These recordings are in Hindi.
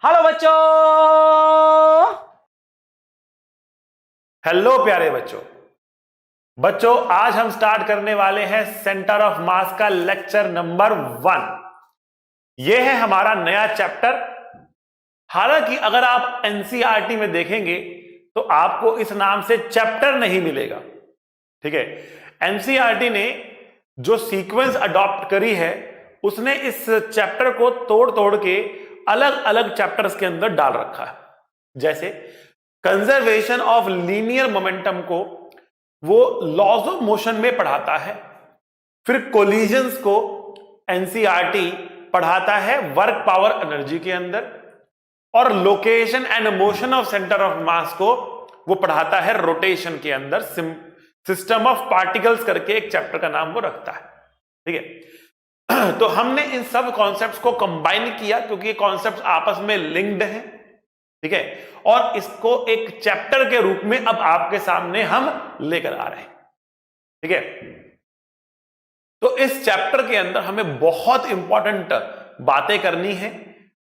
हेलो बच्चों। हेलो प्यारे बच्चों। बच्चों आज हम स्टार्ट करने वाले हैं सेंटर ऑफ मास का लेक्चर नंबर 1। यह है हमारा नया चैप्टर। हालांकि अगर आप एनसीईआरटी में देखेंगे तो आपको इस नाम से चैप्टर नहीं मिलेगा। ठीक है, एनसीईआरटी ने जो सीक्वेंस अडॉप्ट करी है उसने इस चैप्टर को तोड़ तोड़ के अलग अलग चैप्टर्स के अंदर डाल रखा है। जैसे कंजर्वेशन ऑफ लीनियर मोमेंटम को वो लॉज ऑफ मोशन में पढ़ाता है, फिर कोलिजन्स को एनसीईआरटी पढ़ाता है वर्क पावर एनर्जी के अंदर, और location and motion of centre of मास को वो पढ़ाता है रोटेशन के अंदर। सिस्टम ऑफ पार्टिकल्स करके एक चैप्टर का नाम वो रखता है। ठीक है, तो हमने इन सब कॉन्सेप्ट्स को कंबाइन किया क्योंकि ये कॉन्सेप्ट्स आपस में लिंक्ड हैं। ठीक है, और इसको एक चैप्टर के रूप में अब आपके सामने हम लेकर आ रहे हैं। ठीक है, तो इस चैप्टर के अंदर हमें बहुत इंपॉर्टेंट बातें करनी है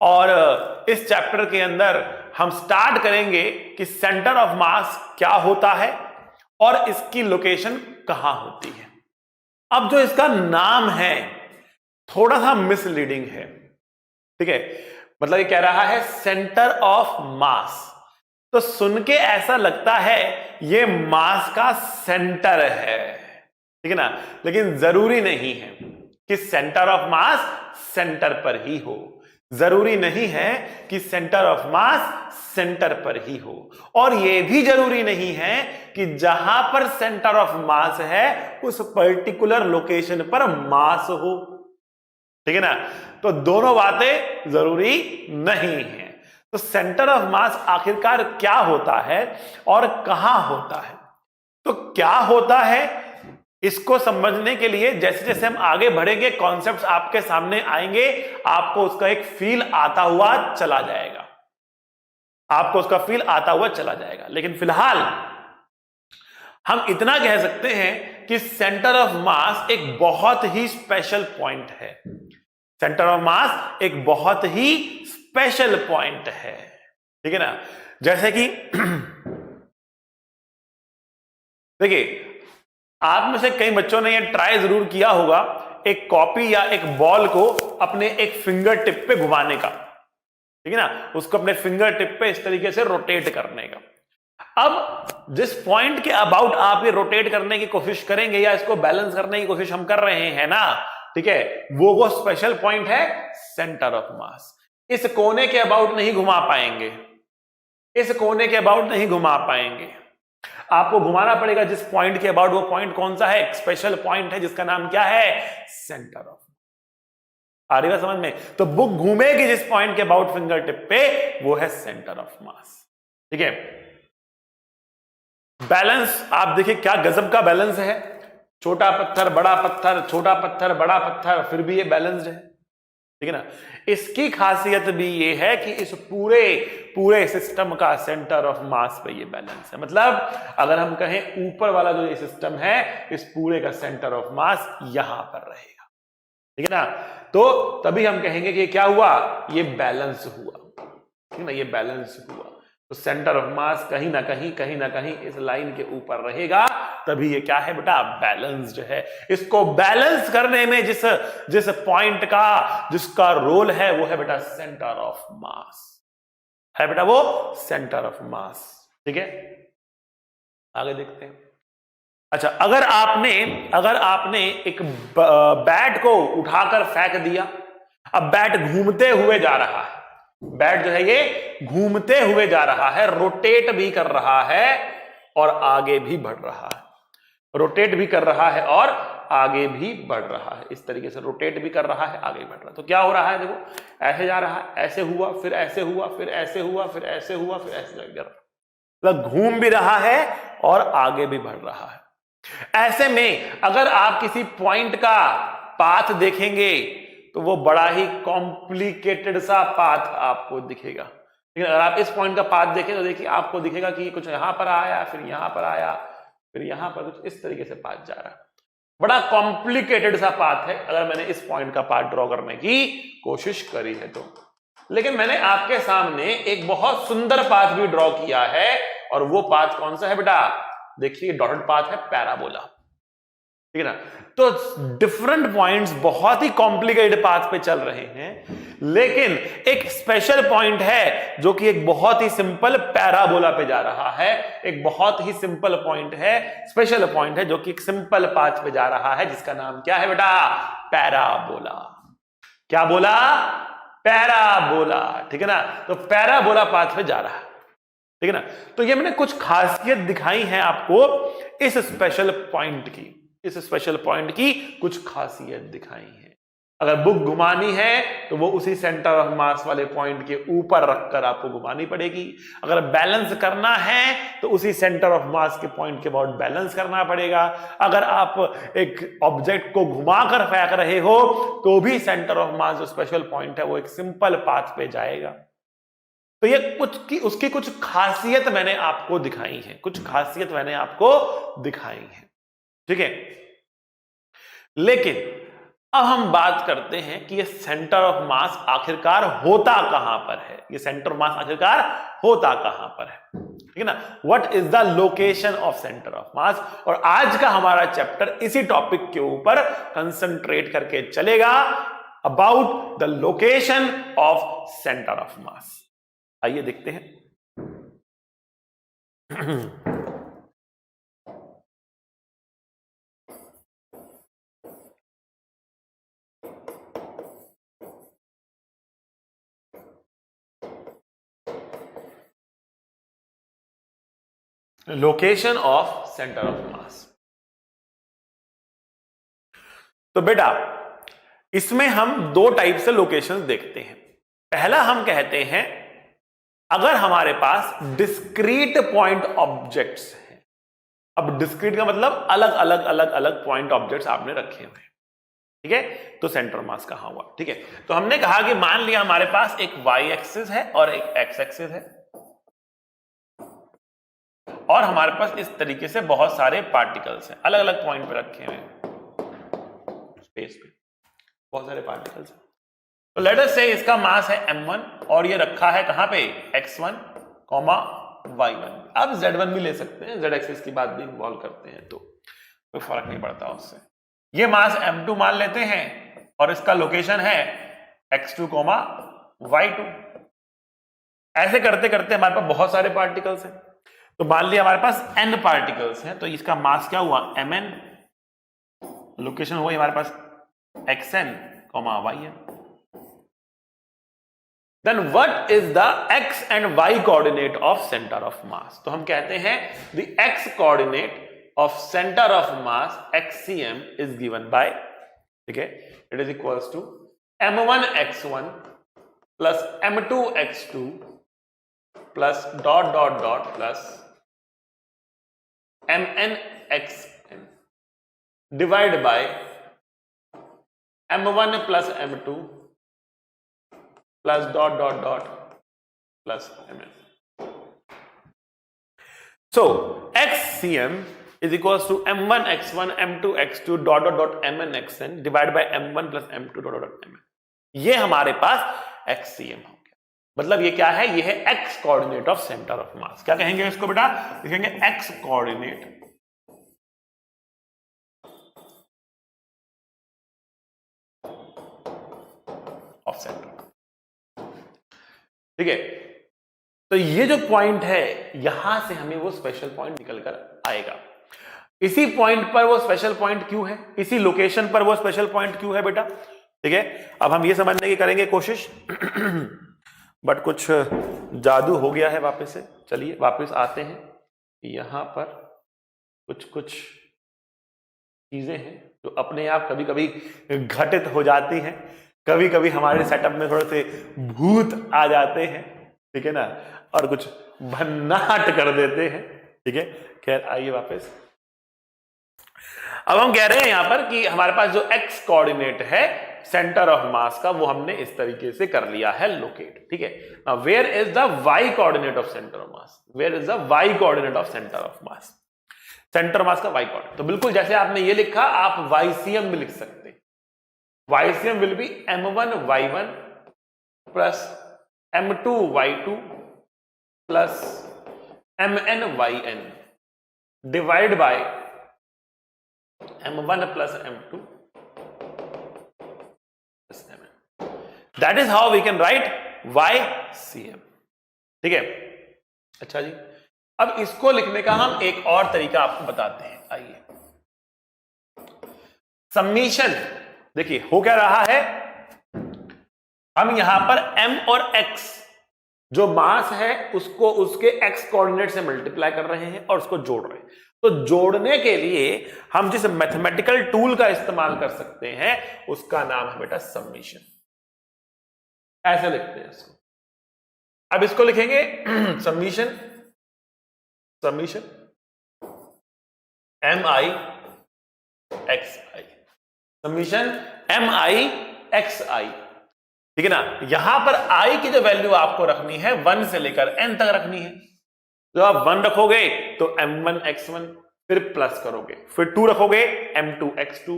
और इस चैप्टर के अंदर हम स्टार्ट करेंगे कि सेंटर ऑफ मास क्या होता है और इसकी लोकेशन कहां होती है। अब जो इसका नाम है थोड़ा सा मिसलीडिंग है। ठीक है, मतलब ये कह रहा है सेंटर ऑफ मास, तो सुन के ऐसा लगता है ये मास का सेंटर है। ठीक है ना, लेकिन जरूरी नहीं है कि सेंटर ऑफ मास सेंटर पर ही हो। जरूरी नहीं है कि सेंटर ऑफ मास सेंटर पर ही हो, और यह भी जरूरी नहीं है कि जहां पर सेंटर ऑफ मास है उस पर्टिकुलर लोकेशन पर मास हो। ठीक है ना, तो दोनों बातें जरूरी नहीं है। तो सेंटर ऑफ मास आखिरकार क्या होता है और कहां होता है? तो क्या होता है इसको समझने के लिए जैसे जैसे हम आगे बढ़ेंगे, कॉन्सेप्ट्स आपके सामने आएंगे, आपको उसका एक फील आता हुआ चला जाएगा। आपको उसका फील आता हुआ चला जाएगा। लेकिन फिलहाल हम इतना कह सकते हैं कि सेंटर ऑफ मास एक बहुत ही स्पेशल पॉइंट है। सेंटर ऑफ मास एक बहुत ही स्पेशल पॉइंट है। ठीक है ना, जैसे कि देखिए, आप में से कई बच्चों ने यह ट्राई जरूर किया होगा एक कॉपी या एक बॉल को अपने एक फिंगर टिप पे घुमाने का। ठीक है ना, उसको अपने फिंगर टिप पे इस तरीके से रोटेट करने का। अब जिस पॉइंट के अबाउट आप ये रोटेट करने की कोशिश करेंगे या इसको बैलेंस करने की कोशिश हम कर रहे हैं ना, ठीक है, वो स्पेशल पॉइंट है सेंटर ऑफ मास। इस कोने के अबाउट नहीं घुमा पाएंगे, इस कोने के अबाउट नहीं घुमा पाएंगे। आपको घुमाना पड़ेगा जिस पॉइंट के अबाउट। वो पॉइंट कौन सा है? एक स्पेशल पॉइंट है जिसका नाम क्या है? Centre of. आ रही है समझ में? तो बुक घूमेगी जिस पॉइंट के अबाउट फिंगर टिप पे, वो है सेंटर ऑफ मास। ठीक है, बैलेंस आप देखिए क्या गजब का बैलेंस है। छोटा पत्थर बड़ा पत्थर, छोटा पत्थर बड़ा पत्थर, फिर भी ये बैलेंस्ड है। ठीक है ना, इसकी खासियत भी ये है कि इस पूरे सिस्टम का सेंटर ऑफ मास पे ये बैलेंस है। मतलब अगर हम कहें ऊपर वाला जो ये सिस्टम है, इस पूरे का सेंटर ऑफ मास यहां पर रहेगा। ठीक है ना, तो तभी हम कहेंगे कि क्या हुआ? ये बैलेंस हुआ। ठीक है ना, ये बैलेंस हुआ। तो सेंटर ऑफ मास कहीं ना कहीं इस लाइन के ऊपर रहेगा, तभी ये क्या है बेटा? बैलेंस्ड है। इसको बैलेंस करने में जिस पॉइंट का जिसका रोल है वो है बेटा सेंटर ऑफ मास, है बेटा वो सेंटर ऑफ मास। ठीक है, आगे देखते हैं। अच्छा, अगर आपने एक बैट को उठाकर फेंक दिया, अब बैट घूमते हुए जा रहा है। बैट जो है ये घूमते हुए जा रहा है, रोटेट भी कर रहा है और आगे भी बढ़ रहा है। रोटेट भी कर रहा है और आगे भी बढ़ रहा है। इस तरीके से रोटेट भी कर रहा है, आगे बढ़ रहा है। तो क्या हो रहा है? देखो, ऐसे जा रहा है, ऐसे हुआ, फिर ऐसे हुआ, फिर ऐसे हुआ, फिर ऐसे हुआ, फिर ऐसे जा रहा है। मतलब घूम भी रहा है और आगे भी बढ़ रहा है। ऐसे में अगर आप किसी पॉइंट का पाथ देखेंगे तो वो बड़ा ही कॉम्प्लिकेटेड सा पाथ आपको दिखेगा। लेकिन अगर आप इस पॉइंट का पाथ देखें तो देखिए आपको दिखेगा कि कुछ यहां पर आया, फिर यहां पर आया, फिर यहां पर कुछ इस तरीके से पाथ जा रहा है। बड़ा कॉम्प्लिकेटेड सा पाथ है अगर मैंने इस पॉइंट का पाथ ड्रॉ करने की कोशिश करी है तो। लेकिन मैंने आपके सामने एक बहुत सुंदर पाथ भी ड्रॉ किया है, और वो पाथ कौन सा है बेटा? देखिए डॉटेड पाथ है, पैराबोला, ठीक है ना। तो डिफरेंट पॉइंट्स बहुत ही कॉम्प्लिकेटेड पाथ पे चल रहे हैं, लेकिन एक स्पेशल पॉइंट है जो कि एक बहुत ही सिंपल पैराबोला पे जा रहा है। एक बहुत ही सिंपल पॉइंट है, स्पेशल पॉइंट है जो कि एक सिंपल पाथ पे जा रहा है, जिसका नाम क्या है बेटा? पैराबोला। क्या बोला? पैराबोला, ठीक है ना। तो पैराबोला पाथ पे जा रहा है, ठीक है ना। तो ये मैंने कुछ खासियत दिखाई है आपको इस स्पेशल पॉइंट की, इस स्पेशल पॉइंट की कुछ खासियत दिखाई है। अगर बुक घुमानी है तो वो उसी सेंटर ऑफ मास वाले पॉइंट के ऊपर रखकर आपको घुमानी पड़ेगी। अगर बैलेंस करना है तो उसी सेंटर ऑफ मास के पॉइंट के अबाउट बैलेंस करना पड़ेगा। अगर आप एक ऑब्जेक्ट को घुमाकर फेंक रहे हो तो भी सेंटर ऑफ मास जो स्पेशल पॉइंट है वो एक सिंपल पाथ पे जाएगा। तो ये उसकी कुछ खासियत मैंने आपको दिखाई है, कुछ खासियत मैंने आपको दिखाई है, ठीक है। लेकिन अब हम बात करते हैं कि ये सेंटर ऑफ मास आखिरकार होता कहां पर है, ये सेंटर ऑफ मास आखिरकार होता कहां पर है, ठीक है ना। What is the location of centre of मास। और आज का हमारा चैप्टर इसी टॉपिक के ऊपर कंसंट्रेट करके चलेगा, about the location of centre of मास। आइए देखते हैं। लोकेशन ऑफ सेंटर ऑफ मास। तो बेटा इसमें हम दो टाइप से लोकेशंस देखते हैं। पहला हम कहते हैं अगर हमारे पास डिस्क्रीट पॉइंट ऑब्जेक्ट्स हैं। अब डिस्क्रीट का मतलब अलग अलग अलग अलग पॉइंट ऑब्जेक्ट्स आपने रखे हुए हैं, ठीक है। तो सेंटर मास कहां हुआ, ठीक है। तो हमने कहा कि मान लिया हमारे पास एक वाई एक्सिस है और एक एक्स एक्सिस है, और हमारे पास इस तरीके से बहुत सारे पार्टिकल्स हैं, अलग अलग पॉइंट पे रखे हुए हैं स्पेस पे, बहुत सारे पार्टिकल्स हैं। तो लेट अस से इसका मास है m1 और ये रखा है कहां पे? x1, y1। अब z1 भी ले सकते हैं, z एक्सिस की बात भी इन्वॉल्व करते हैं तो कोई फर्क नहीं पड़ता उससे। ये मास m2 मान लेते हैं और इसका लोकेशन है x2, y2। ऐसे करते करते हमारे पास बहुत सारे पार्टिकल्स हैं। तो मान लिया हमारे पास n पार्टिकल्स हैं, तो इसका मास क्या हुआ? mn। लोकेशन हुआ हमारे पास xn, yn। Then what is the x and y coordinate of center of mass? तो हम कहते हैं the x coordinate of center of mass xcm is given by, ठीक है, it is equals to m1 x1 plus m2 x2 plus dot dot dot plus mn xn divided by m1 plus m2 plus dot dot dot plus mn. So xcm is equals to m1 x1 m2 x2 dot dot dot mn xn divided by m1 plus m2 dot dot mn. ये हमारे पास xcm हो गया। मतलब ये क्या है? ये है x coordinate of centre of मास। क्या कहेंगे इसको बेटा? कहेंगे x कोऑर्डिनेट ऑफ सेंटर, ठीक है। तो ये जो पॉइंट है यहां से हमें वो स्पेशल पॉइंट निकलकर आएगा। इसी पॉइंट पर वो स्पेशल पॉइंट क्यों है, इसी लोकेशन पर वो स्पेशल पॉइंट क्यों है बेटा, ठीक है। अब हम ये समझने की करेंगे कोशिश बट कुछ जादू हो गया है वापस से। चलिए वापस आते हैं। यहां पर कुछ कुछ चीजें हैं जो अपने आप कभी कभी घटित हो जाती हैं, कभी कभी हमारे सेटअप में थोड़े से भूत आ जाते हैं, ठीक है ना, और कुछ भन्नाट कर देते हैं, ठीक है। खैर आइए वापस। अब हम कह रहे हैं यहां पर कि हमारे पास जो x कोऑर्डिनेट है सेंटर ऑफ मास का वो हमने इस तरीके से कर लिया है लोकेट, ठीक है। Now where is the y coordinate of centre of mass? Where is the y coordinate of centre of mass? Centre mass का y कोऑर्डिनेट, तो बिल्कुल जैसे आपने ये लिखा आप YCM भी लिख सकते हैं। YCM will be m1 y1 plus m2y2 plus mny divide by m1 plus m2 plus mn। That is how we can write YCM। ठीक है, अच्छा जी, अब इसको लिखने का हम एक और तरीका आपको बताते हैं। आइए, सम्मीशन, देखिए हो क्या रहा है, हम यहां पर m और x जो मास है उसको उसके x कोऑर्डिनेट से मल्टीप्लाई कर रहे हैं और उसको जोड़ रहे हैं। तो जोड़ने के लिए हम जिस मैथमेटिकल टूल का इस्तेमाल कर सकते हैं उसका नाम है बेटा सम्मीशन। ऐसे लिखते हैं इसको। अब इसको लिखेंगे सम्मीशन mi xi, सम्मीशन mi xi। ठीक है ना, यहां पर i की जो वैल्यू आपको रखनी है 1 से लेकर n तक रखनी है। जब आप 1 रखोगे तो m1 x1, फिर प्लस करोगे, फिर 2 रखोगे m2 x2,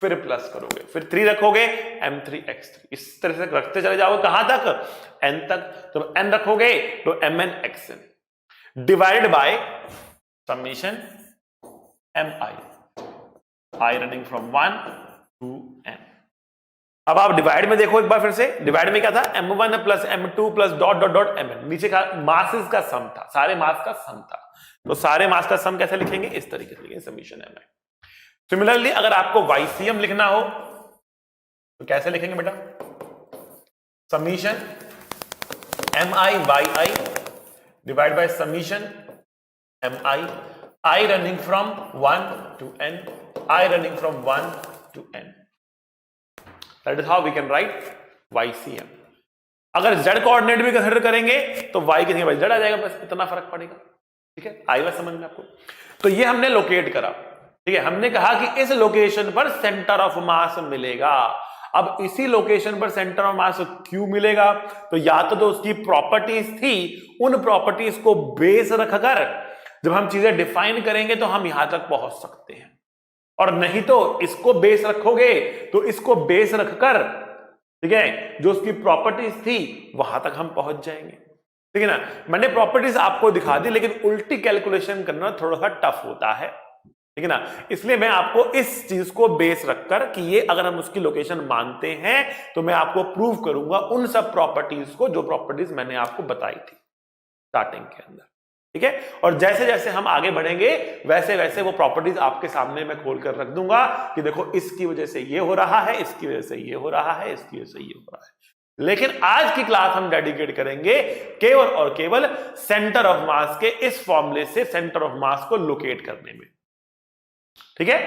फिर प्लस करोगे, फिर 3 रखोगे m3 x3, इस तरह से रखते चले जाओगे कहां तक, n तक। जब n रखोगे तो mn xn divide by summation mi, i running from 1 to n। अब आप डिवाइड में देखो एक बार फिर से, डिवाइड में क्या था, m1 plus m2 plus dot dot dot mn, नीचे का मासेस का सम था, सारे मास का सम था। तो सारे मास का सम कैसे लिखेंगे, इस तरीके से लिखेंगे समीशन mi। सिमिलरली अगर आपको YCM लिखना हो तो कैसे लिखेंगे बेटा, summation mi yi divide by summation mi, I running from 1 to n, I running from 1 to n। That is how we can write YCM। अगर z कोऑर्डिनेट भी कंसीडर करेंगे तो y की जगह z आ जाएगा, बस इतना फर्क पड़ेगा। ठीक है, आई बात समझ में आपको। तो ये हमने लोकेट करा। ठीक है, हमने कहा कि इस लोकेशन पर सेंटर ऑफ मास मिलेगा। अब इसी लोकेशन पर सेंटर ऑफ मास क्यों मिलेगा, तो या तो उसकी प्रॉपर्टीज थी, उन प्रॉपर्टीज को बेस रखकर जब हम चीजें डिफाइन करेंगे तो हम यहां तक पहुंच सकते हैं, और नहीं तो इसको बेस रखोगे तो इसको बेस रखकर, ठीक है, जो उसकी प्रॉपर्टीज थी वहां तक हम पहुंच जाएंगे। ठीक है ना, मैंने प्रॉपर्टीज आपको दिखा दी, लेकिन उल्टी कैलकुलेशन करना थोड़ा सा टफ होता है। ठीक है ना, इसलिए मैं आपको इस चीज को बेस रखकर कि ये अगर हम उसकी लोकेशन मानते हैं तो मैं आपको प्रूव करूंगा उन सब प्रॉपर्टीज को जो प्रॉपर्टीज मैंने आपको बताई थी स्टार्टिंग के अंदर। ठीक है, और जैसे जैसे हम आगे बढ़ेंगे वैसे वैसे वो प्रॉपर्टीज आपके सामने मैं खोल कर रख दूंगा कि देखो इसकी वजह से ये हो रहा है, इसकी वजह से ये हो रहा है, इसकी वजह से ये हो रहा है। लेकिन आज की क्लास हम डेडिकेट करेंगे केवल और केवल सेंटर ऑफ मास के इस फॉर्मूले से सेंटर ऑफ मास को लोकेट करने में। ठीक है,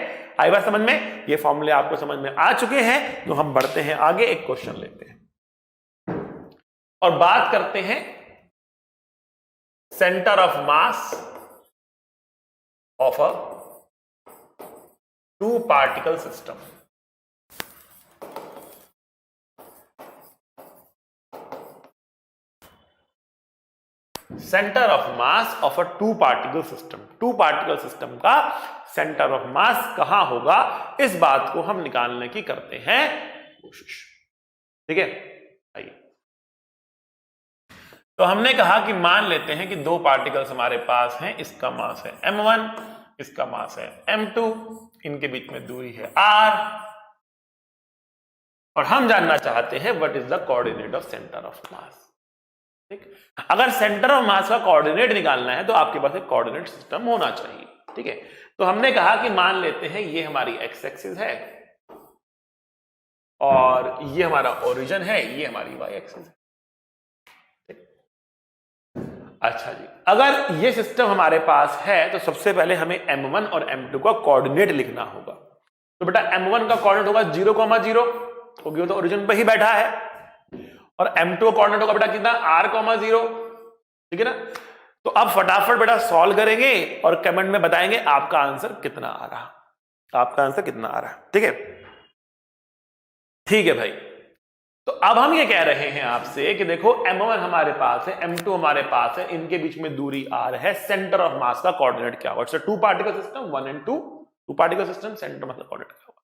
आई बात समझ में, ये फॉर्मूले आपको समझ में आ चुके हैं। तो हम बढ़ते हैं आगे, एक क्वेश्चन लेते हैं और बात करते हैं centre of mass of a 2 particle system. Centre of mass of a 2 particle system. 2 particle system का सेंटर ऑफ मास कहां होगा, इस बात को हम निकालने की करते हैं कोशिश। ठीक है, आइए। तो हमने कहा कि मान लेते हैं कि 2 पार्टिकल्स हमारे पास हैं, इसका मास है m1, इसका मास है m2, इनके बीच में दूरी है r, और हम जानना चाहते हैं what is the coordinate of centre of मास। ठीक, अगर सेंटर ऑफ मास का कोऑर्डिनेट निकालना है तो आपके पास एक कोऑर्डिनेट सिस्टम होना चाहिए। ठीक है, तो हमने कहा कि मान लेते हैं ये हमारी x एक्सिस है और ये हमारा ओरिजिन है, ये हमारी y एक्सिस है। अच्छा जी, अगर ये सिस्टम हमारे पास है तो सबसे पहले हमें m1 और m2 का कोऑर्डिनेट लिखना होगा। तो बेटा m1 का कोऑर्डिनेट होगा 0,0 क्योंकि वो तो ओरिजिन पे ही बैठा है, और m2 का कोऑर्डिनेट होगा बेटा कितना, r,0। ठीक है ना, तो अब फटाफट बेटा सॉल्व करेंगे और कमेंट में बताएंगे आपका आंसर कितना आ रहा, आपका आंसर कितना आ रहा है। ठीक है, ठीक है भाई। तो अब हम ये कह रहे हैं आपसे कि देखो m1 हमारे पास है, m2 हमारे पास है, इनके बीच में दूरी r है, सेंटर ऑफ मास का कोऑर्डिनेट क्या होगा। It's a 2 particle system, 1 and 2 particle system, centre मतलब कोऑर्डिनेट क्या होगा।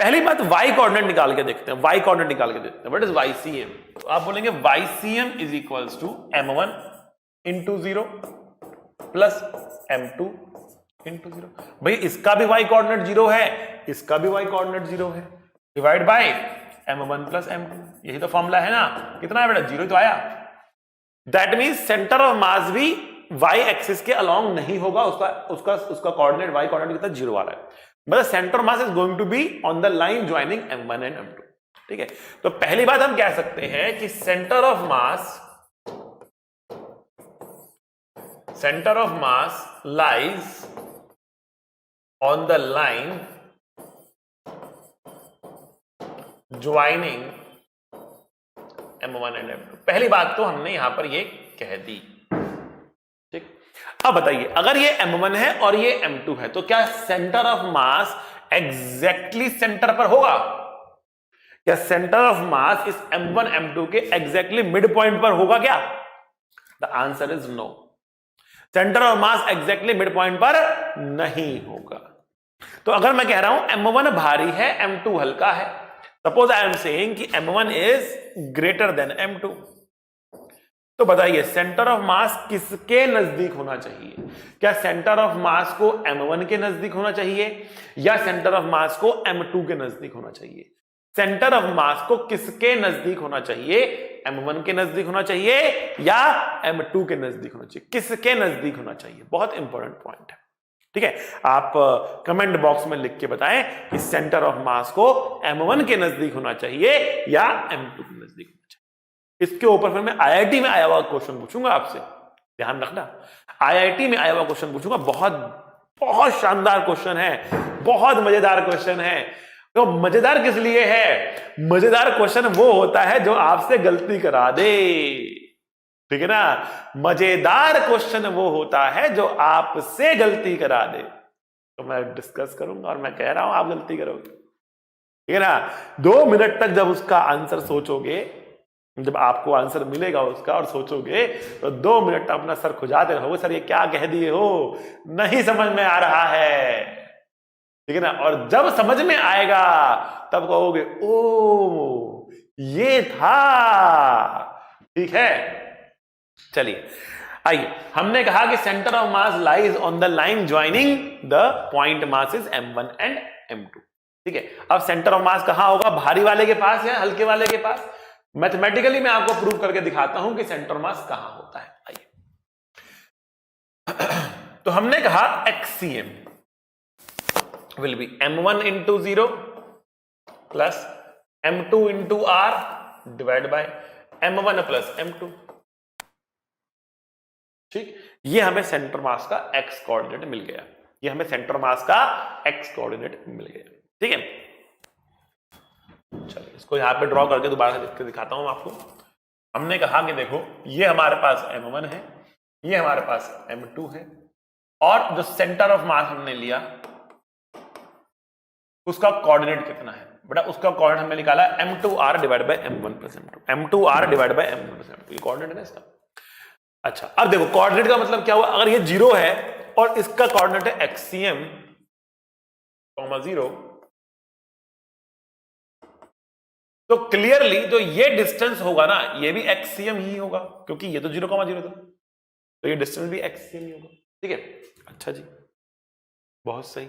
पहली बात y कोऑर्डिनेट निकाल के देखते हैं, y कोऑर्डिनेट निकाल के देखते हैं। What is YCM? तो आप बोलेंगे YCM is equals to m1 into 0 plus m2 into 0। भाई इसका भी y कोऑर्डिनेट 0 है, इसका भी y कोऑर्डिनेट 0 है, divide by m1 plus m2। यही तो फॉर्मूला है ना। कितना है बेटा? 0 तो आया। दैट मींस सेंटर ऑफ मास भी y एक्सिस के अलोंग नहीं होगा, उसका कोऑर्डिनेट y कोऑर्डिनेट कितना 0 आ रहा है। मतलब centre mass is going to be on the line joining m1 and m2। ठीक है, तो पहली बात हम कह सकते हैं कि centre of mass lies on the line joining m1 and m2। पहली बात तो हमने यहां पर ये कह दी। ठीक, अब बताइए अगर ये m1 है और ये m2 है तो क्या centre of mass exactly centre पर होगा? क्या सेंटर ऑफ मास इस m1 m2 के एग्जैक्टली मिड पॉइंट पर होगा क्या? The answer is no. Centre of mass exactly mid point पर नहीं होगा। तो अगर मैं कह रहा हूं m1 भारी है, m2 हल्का है, सपोज आई एम सेइंग कि m1 is greater than m2, तो बताइए सेंटर ऑफ मास किसके नजदीक होना चाहिए? क्या सेंटर ऑफ मास को m1 के नजदीक होना चाहिए या सेंटर ऑफ मास को m2 के नजदीक होना चाहिए? सेंटर ऑफ मास को किसके नजदीक होना चाहिए? m1 के नजदीक होना चाहिए या m2 के नजदीक होना चाहिए? किसके नजदीक होना चाहिए? बहुत इंपॉर्टेंट पॉइंट है। ठीक है, आप कमेंट बॉक्स में लिख के बताएं कि सेंटर ऑफ मास को m1 के नजदीक होना चाहिए या m2 के नजदीक होना चाहिए। इसके ऊपर फिर मैं IIT में आया हुआ क्वेश्चन पूछूंगा आपसे, ध्यान रखना। IIT में आया हुआ क्वेश्चन पूछूंगा, बहुत बहुत शानदार क्वेश्चन है, बहुत मजेदार क्वेश्चन है। तो मजेदार किस लिए है? मजेदार क्वेश्चन वो होता है जो आपसे गलती करा दे। ठीक है ना, मजेदार क्वेश्चन वो होता है जो आपसे गलती करा दे। तो मैं डिस्कस करूंगा और मैं कह रहा हूं आप गलती करोगे। ठीक है ना, 2 मिनट तक जब उसका आंसर सोचोगे, जब आपको आंसर मिलेगा उसका और सोचोगे, तो 2 मिनट अपना सर खुजाते रहोगे, सर ये क्या कह दिए हो, नहीं समझ में आ रहा है। ठीक है ना, और जब समझ में आएगा तब कहोगे ओ ये था। ठीक है, चलिए आइए, हमने कहा कि centre of mass lies on the line joining the point masses m1 and m2। ठीक है, अब सेंटर ऑफ मास कहां होगा? भारी वाले के पास या हल्के वाले के पास? मैथमेटिकली मैं आपको प्रूव करके दिखाता हूं कि सेंटर ऑफ मास कहां होता है। आइए, तो हमने कहा XCM will be m1 into 0 plus m2 into r divided by m1 plus m2। ठीक, ये हमें सेंटर मास का x कोऑर्डिनेट मिल गया, ये हमें सेंटर मास का x कोऑर्डिनेट मिल गया। ठीक है, चलिए इसको यहां पे ड्रॉ करके दोबारा लिख के दिखाता हूं आपको। हमने कहा कि देखो ये हमारे पास m1 है, ये हमारे पास m2 है, और जो सेंटर ऑफ मास हमने लिया उसका कोऑर्डिनेट कितना है बेटा? उसका कोऑर्डिनेट हमने निकाला m2r divide by m1 plus m2, m2r divide by m1 plus m2, ये कोऑर्डिनेट है इसका। अच्छा, अब देखो कोऑर्डिनेट का मतलब क्या हुआ? अगर ये 0 है और इसका कोऑर्डिनेट है XCM, 0, तो क्लियरली जो ये डिस्टेंस होगा ना, ये भी XCM ही होगा, क्योंकि ये तो 0,0 था, तो ये डिस्टेंस भी XCM ही होगा। ठीक है, अच्छा जी, बहुत सही।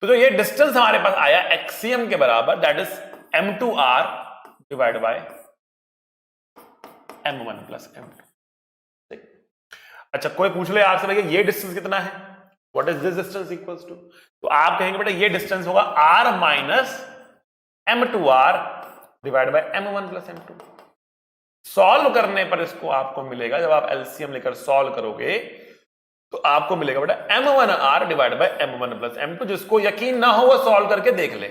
तो जो ये डिस्टेंस हमारे पास आया XCM के बराबर, that is m2r divide by m1 plus m2। अच्छा, कोई पूछ ले आपसे भैया ये डिस्टेंस कितना है, what is this distance equals to? तो आप कहेंगे बेटा ये डिस्टेंस होगा r minus m2r divide by m1 plus m2। Solve करने पर इसको आपको मिलेगा, जब आप एलसीएम लेकर सॉल्व करोगे तो आपको मिलेगा बेटा m1r divide by m1 plus m2। जिसको यकीन ना हो वो सॉल्व करके देख ले,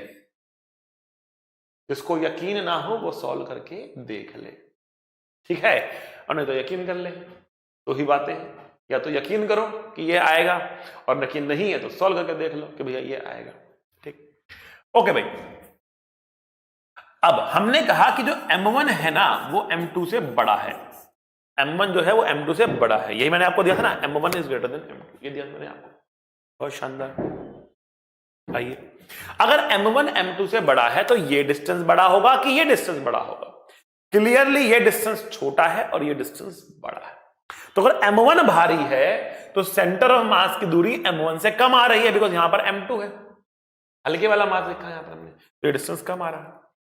जिसको यकीन ना हो वो सॉल्व करके देख ले। ठीक है, और नहीं तो यकीन कर ले, तो ही बातें हैं। या तो यकीन करो कि ये आएगा, और यकीन नहीं है तो सॉल्व करके देख लो कि भैया ये आएगा। ठीक, ओके भाई। अब हमने कहा कि जो m1 है ना वो m2 से बड़ा है, m1 जो है वो m2 से बड़ा है। यही मैंने आपको दिया था ना, m1 is greater than m2, ये दिया मैंने आपको, बहुत शानदार। आइए, अगर m1 m2 से बड़ा है तो ये डिस्टेंस बड़ा होगा कि ये डिस्टेंस बड़ा होगा? क्लियरली ये डिस्टेंस छोटा है और ये डिस्टेंस बड़ा है। तो अगर m1 भारी है तो सेंटर ऑफ मास की दूरी m1 से कम आ रही है, बिकॉज यहां पर m2 है, हल्के वाला मास लिखा है यहां पर हमने, तो ये डिस्टेंस कम आ रहा है,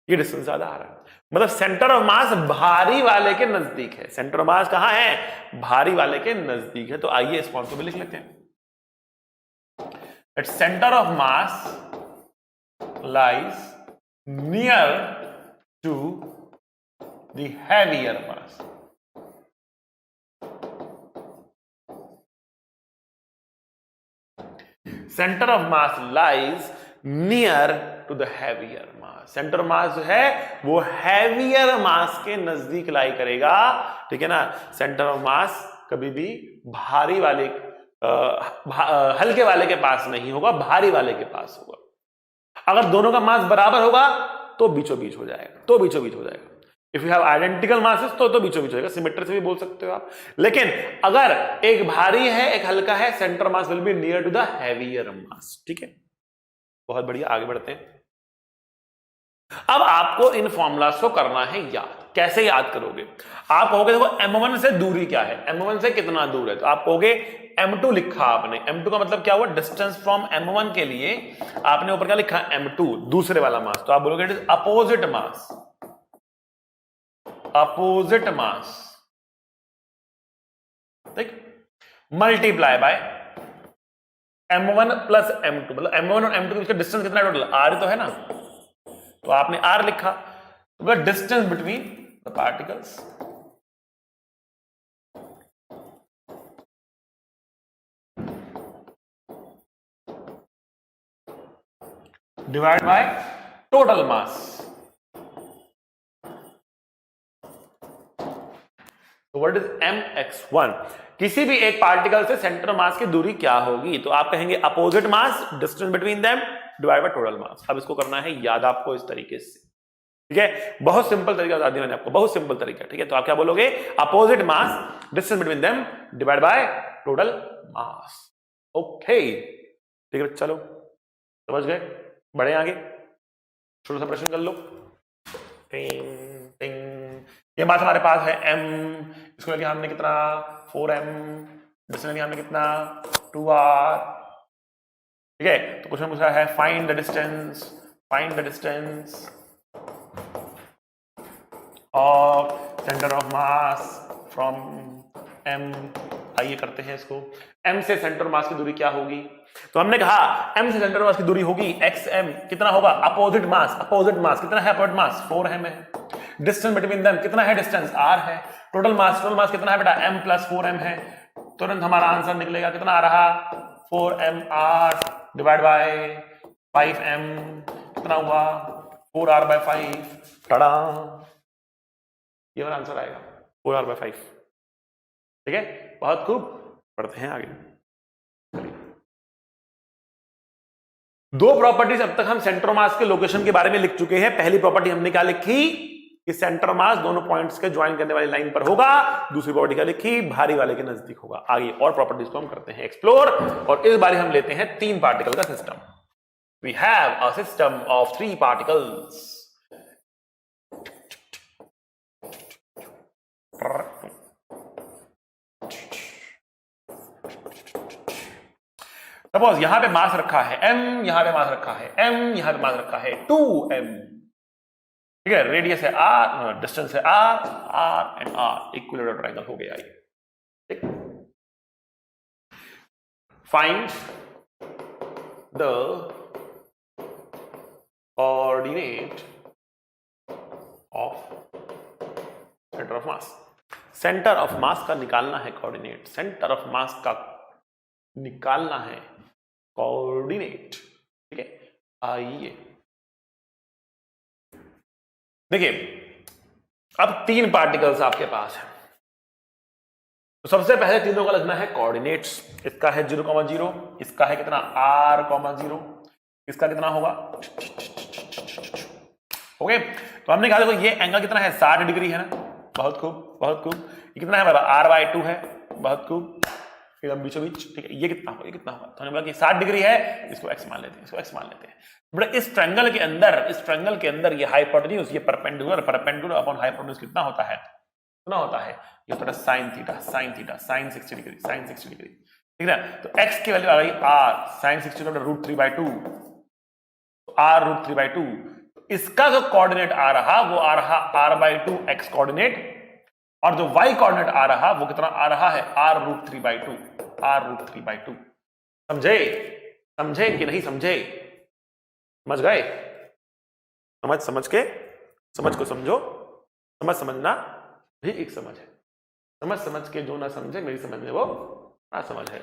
ये डिस्टेंस ज्यादा आ रहा है। मतलब सेंटर ऑफ मास भारी वाले के नजदीक है। सेंटर ऑफ मास कहां है? भारी वाले के नजदीक है। तो आइए इस फॉर्म को भी लिख लेते हैं। That centre of mass lies near to the heavier mass. Center of mass lies near to the heavier mass. Centre of मास जो है वो हैवियर मास के नजदीक लाई करेगा, ठीक है ना। सेंटर ऑफ मास कभी भी भारी वाले हल्के वाले के पास नहीं होगा, भारी वाले के पास होगा। अगर दोनों का मास बराबर होगा तो बीचों बीच हो जाएगा, तो बीचों बीच हो जाएगा। If you have identical masses तो बीचों बीच हो जाएगा, सिमेट्री से भी बोल सकते हो आप। लेकिन अगर एक भारी है एक हल्का है, centre mass will be near to the heavier mass, ठीक है। बहुत बढ़िया, आगे बढ़ते हैं। अब आपको इन फॉर्मूलास को करना है याद। कैसे याद करोगे? आप कहोगे देखो m1 से दूरी क्या है, m1 से कितना दूर है, तो आप कहोगे m2 लिखा आपने। m2 का मतलब क्या हुआ? डिस्टेंस फ्रॉम m1 के लिए आपने ऊपर क्या लिखा? m2, दूसरे वाला मास। तो आप बोलोगे it is opposite mass, opposite mass, ठीक, multiply bye m1 plus m2। मतलब m1 और m2 के डिस्टेंस कितना है टोटल? r तो है ना, तो आपने r लिखा। तो distance between the particles divide by total mass. तो व्हाट इज mx1? किसी भी एक पार्टिकल से सेंटर मास की दूरी क्या होगी? तो आप कहेंगे opposite mass, distance between them divide by total mass. अब इसको करना है याद आपको इस तरीके से, ठीक है। बहुत सिंपल तरीका बता दिया मैंने आपको, बहुत सिंपल तरीका, ठीक है। तो आप क्या बोलोगे? Opposite mass, distance between them divide by total mass. Okay, ठीक है, चलो समझ गए, बढ़े आगे। छोटा सा प्रश्न कर लो। टिंग टिंग, ये मास हमारे पास है m, इसको लेके हमने कितना? 4m, डिस्टेंस लेके हमने कितना? 2r, ठीक है। तो क्वेश्चन पूछा है find the distance, find the distance of centre of mass from m। आइए करते हैं इसको। m से सेंटर मास की दूरी क्या होगी? तो हमने कहा m से सेंटर मास की दूरी होगी xm, कितना होगा? अपोजिट मास, अपोजिट मास कितना है? अपोजिट मास 4m है। डिस्टेंस बिटवीन देम कितना है? डिस्टेंस r है। टोटल मास, टोटल मास कितना है बेटा? m प्लस 4m है। तुरंत हमारा आंसर निकलेगा, कितना आ रहा? 4mr डिवाइड बाय 5m, कितना हुआ? 4r bye 5। टड़ा, ये वाला आंसर आएगा 4r बाय 5, ठीक है। बहुत खूब, पढ़ते हैं आगे। दो प्रॉपर्टीज अब तक हम सेंटर मास के लोकेशन के बारे में लिख चुके हैं। पहली प्रॉपर्टी हमने क्या लिखी कि सेंटर मास दोनों पॉइंट्स के ज्वाइन करने वाली लाइन पर होगा। दूसरी प्रॉपर्टी क्या लिखी? भारी वाले के नजदीक होगा। आगे और प्रॉपर्टीज को हम करते हैं एक्सप्लोर, और इस बार हम लेते हैं 3 पार्टिकल का system. We have a system of 3 particles. Suppose यहां पे मास रखा है m, यहां पे मास रखा है m, यहां पे मास रखा है 2m, ठीक है। रेडियस है r, डिस्टेंस है r, r and r, equilateral triangle हो गया ये, ठीक। Find the coordinate of centre of mass. Centre of मास का निकालना है कोऑर्डिनेट, सेंटर ऑफ मास का निकालना है कोऑर्डिनेट, ठीक है। आइए देखिए, अब 3 पार्टिकल्स आपके पास है, तो सबसे पहले तीनों का लगना है कोऑर्डिनेट्स। इसका है 0,0, इसका है कितना? r,0, इसका कितना होगा? ओके, तो हमने कहा देखो ये एंगल कितना है? 60 डिग्री है ना। बहुत खूब, बहुत खूब। ये कितना है हमारा? r/2 है। बहुत खूब। एकदम बीचों बीच, ठीक है। ये कितना होगा, ये कितना होगा, तो हमने बोला कि 60 डिग्री है, इसको x मान लेते हैं, इसको x मान लेते हैं। बट इस ट्रायंगल के अंदर ये हाइपोटेन्यूज, ये परपेंडिकुलर अपॉन हाइपोटेन्यूज कितना होता है, ये होता है sin थीटा, sin 60 डिग्री, ठीक है। तो x की वैल्यू आ गई r, sin 60 का √3/2, r √3/2। इसका जो कोऑर्डिनेट आ रहा वो आ रहा r/2 x कोऑर्डिनेट, और जो y कोऑर्डिनेट आ रहा वो कितना आ रहा है, r √3/2। समझे कि नहीं समझे? समझ गए? समझ को समझो, समझना भी एक समझ है। समझ के जो ना समझे, मेरी समझ में वो ना समझ है,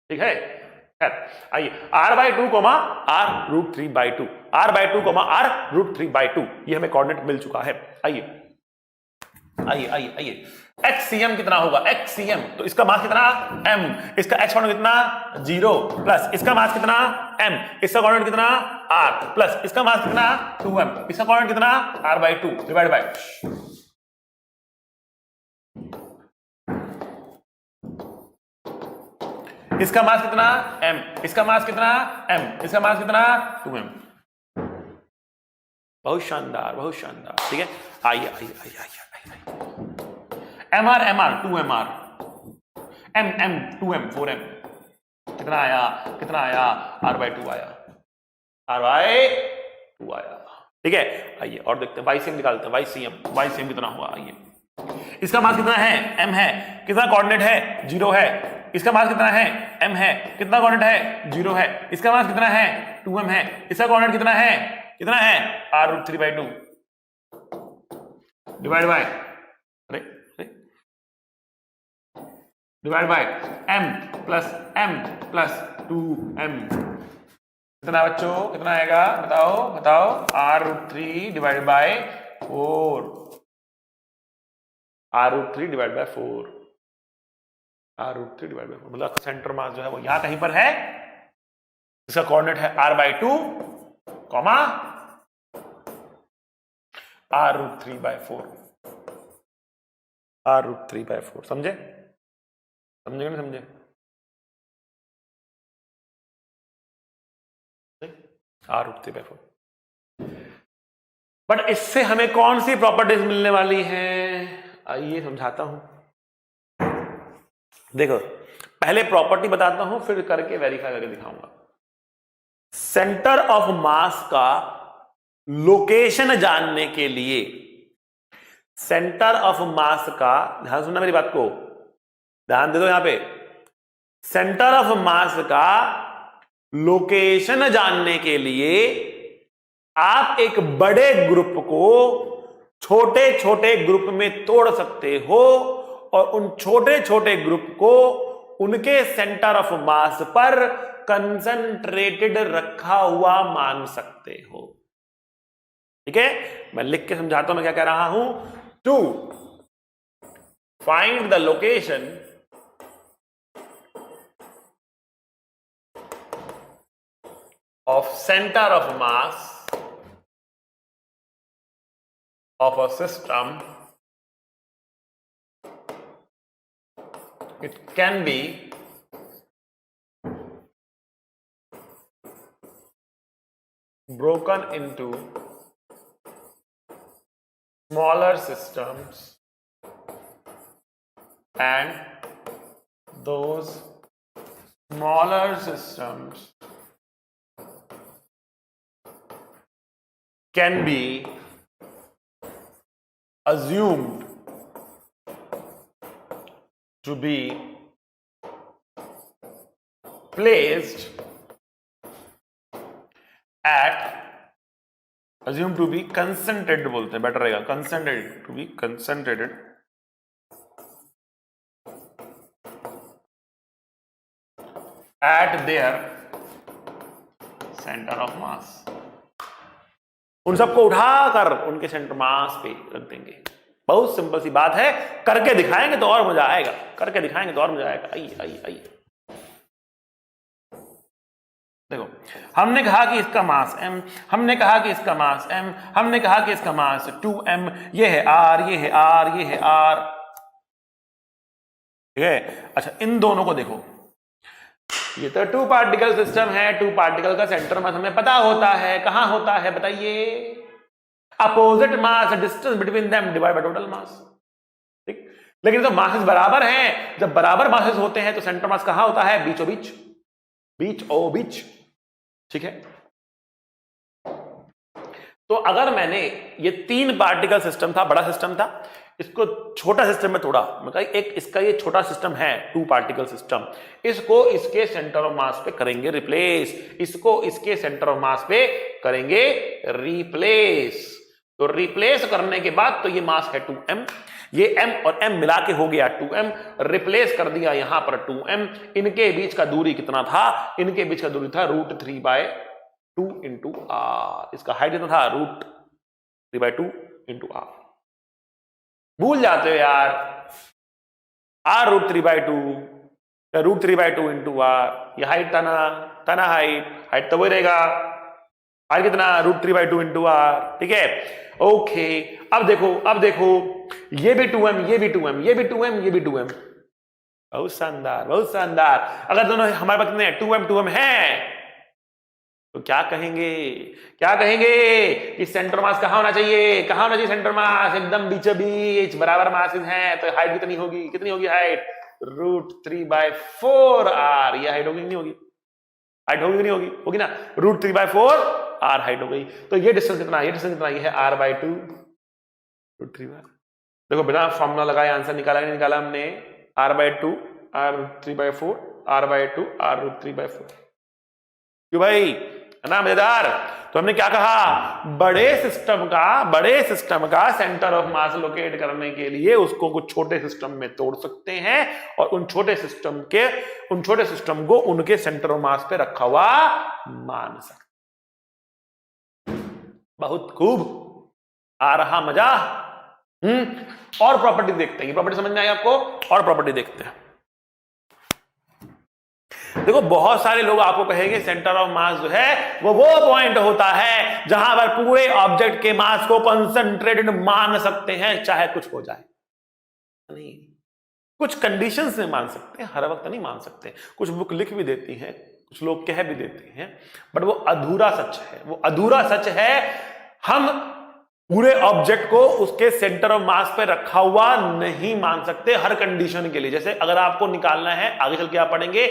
ठीक है। आइए r/2 r√3/2, r/2 ये हमें कोऑर्डिनेट मिल चुका है। आइए xcm कितना होगा, xcm, तो इसका मास कितना m, इसका x कोऑर्डिनेट कितना 0, प्लस इसका मास कितना m, इसका कोऑर्डिनेट कितना r, प्लस इसका मास कितना 2m, इसका कोऑर्डिनेट कितना r/2 डिवाइड बाय इसका मास कितना m, इसका मास कितना m, इसका मास कितना 2m। बहुत शानदार, ठीक है। आइए mr 2mr, m 2m 4m, कितना आया r/2 आया, ठीक है। आइए और देखते हैं YCM निकालते हैं, YCM कितना हुआ। आइए इसका मास कितना है, m है, कितना कोऑर्डिनेट है 0 है, इसका मास कितना है m है, कितना कोऑर्डिनेट है 0 है, इसका मास कितना है 2m है, इसका कोऑर्डिनेट कितना है r√3/2 divide by m plus 2m, कितना बच्चों, कितना आएगा बताओ r√3 divide by 4, r√3 divide by 4, मतलब सेंटर मास जो है वो यहां कहीं पर है, इसका कोऑर्डिनेट है r/2, r√3/4, समझे कि नहीं समझे? r√3/4। बट इससे हमें कौन सी प्रॉपर्टीज मिलने वाली हैं, आइए समझाता हूं। देखो पहले प्रॉपर्टी बताता हूं, फिर करके वेरीफाई करके दिखाऊंगा। सेंटर ऑफ मास का लोकेशन जानने के लिए, सेंटर ऑफ मास का, ध्यान सुनना मेरी बात को, ध्यान दे दो यहां पे, सेंटर ऑफ मास का लोकेशन जानने के लिए आप एक बड़े ग्रुप को छोटे छोटे ग्रुप में तोड़ सकते हो और उन छोटे छोटे ग्रुप को उनके सेंटर ऑफ मास पर कंसंट्रेटेड रखा हुआ मान सकते हो, ठीक है। मैं लिख के समझाता हूं मैं क्या कह रहा हूं। To find the location of center of mass of a system, it can be broken into smaller systems, and those smaller systems can be assumed to be placed at, assumed to be concentrated बोलते हैं, बेटर रहेगा, concentrated, to be concentrated at their center of mass। उन सबको उठाकर उनके सेंटर मास पे रख देंगे। बहुत सिंपल सी बात है, करके दिखाएंगे तो और मजा आएगा, आइए देखो, हमने कहा कि इसका मास m, हमने कहा कि इसका मास m, हमने कहा कि इसका मास 2m, ये है r, ठीक है। अच्छा इन दोनों को देखो, ये तो 2 पार्टिकल सिस्टम है। 2 पार्टिकल का सेंटर मास हमें पता होता है, कहां होता है बताइए? Opposite mass distance between them divide by total mass. ठीक, लेकिन तो मासेस बराबर हैं, जब बराबर मासेस होते हैं तो सेंटर मास कहां होता है? बीचों बीच, बीच बीच। ठीक है, तो अगर मैंने ये 3 पार्टिकल सिस्टम था, बड़ा सिस्टम था, इसको छोटा सिस्टम में तोड़ा, मतलब एक इसका ये छोटा सिस्टम है 2 पार्टिकल सिस्टम, इसको इसके सेंटर ऑफ मास पे करेंगे रिप्लेस, इसको इसके सेंटर ऑफ मास पे करेंगे रिप्लेस। तो रिप्लेस करने के बाद तो ये मास है 2m, ये m और m मिला के हो गया 2m, रिप्लेस कर दिया यहां पर 2m। इनके बीच का दूरी कितना था? इनके बीच का दूरी था √3/2 इंटू r। इसका हाइट कितना था? √3/2 इंटू r। भूल जाते हो यार, r √3/2 या √3/2 इंटू r। ये हाइट था ना हाइट तो वही रहेगा। हाइट कितना? √3/2 इंटू r। ठीक है, ओके। अब देखो ये भी 2m, ये भी 2m, ये भी 2m, ये भी 2m। बहुत शानदार, बहुत शानदार। अगर दोनों हमारे पास कितने 2m है तो क्या कहेंगे कि सेंटर मास कहां होना चाहिए? कहां होना चाहिए सेंटर मास? एकदम बीचों बीच, बराबर मासेस हैं, तो हाइट कितनी होगी हाइट? √3/4 r। ये हाइट होगी नहीं होगी? हाइट होगी नहीं होगी ना? √3/4 r हाइट हो गई। तो ये डिस्टेंस कितना? ये है r/2 √3/। देखो बिना फॉर्मूला लगाए आंसर निकाला हमने। r/2 r√3/4 r/2 r√3/4। क्यों भाई, है ना मजेदार? तो हमने क्या कहा? बड़े सिस्टम का सेंटर ऑफ मास लोकेट करने के लिए उसको कुछ छोटे सिस्टम में तोड़ सकते हैं और उन छोटे सिस्टम को उनके सेंटर ऑफ मास पे रखा हुआ मान सकते। बहुत खूब, आ रहा मजा। और प्रॉपर्टी देखते हैं, प्रॉपर्टी समझ में आई आपको? और प्रॉपर्टी देखते हैं। देखो बहुत सारे लोग आपको कहेंगे सेंटर ऑफ मास जो है वो पॉइंट होता है जहां पर पूरे ऑब्जेक्ट के मास को कंसंट्रेटेड मान सकते हैं, चाहे कुछ हो जाए। नहीं, कुछ कंडीशंस में मान सकते हैं, हर वक्त नहीं मान सकते। कुछ बुक लिख भी देती हैं, कुछ लोग कह भी देते हैं, बट वो अधूरा सच है। हम पूरे ऑब्जेक्ट को उसके सेंटर ऑफ मास पे रखा हुआ नहीं मान सकते हर कंडीशन के लिए। जैसे अगर आपको निकालना है, आगे चल के आप पढ़ेंगे,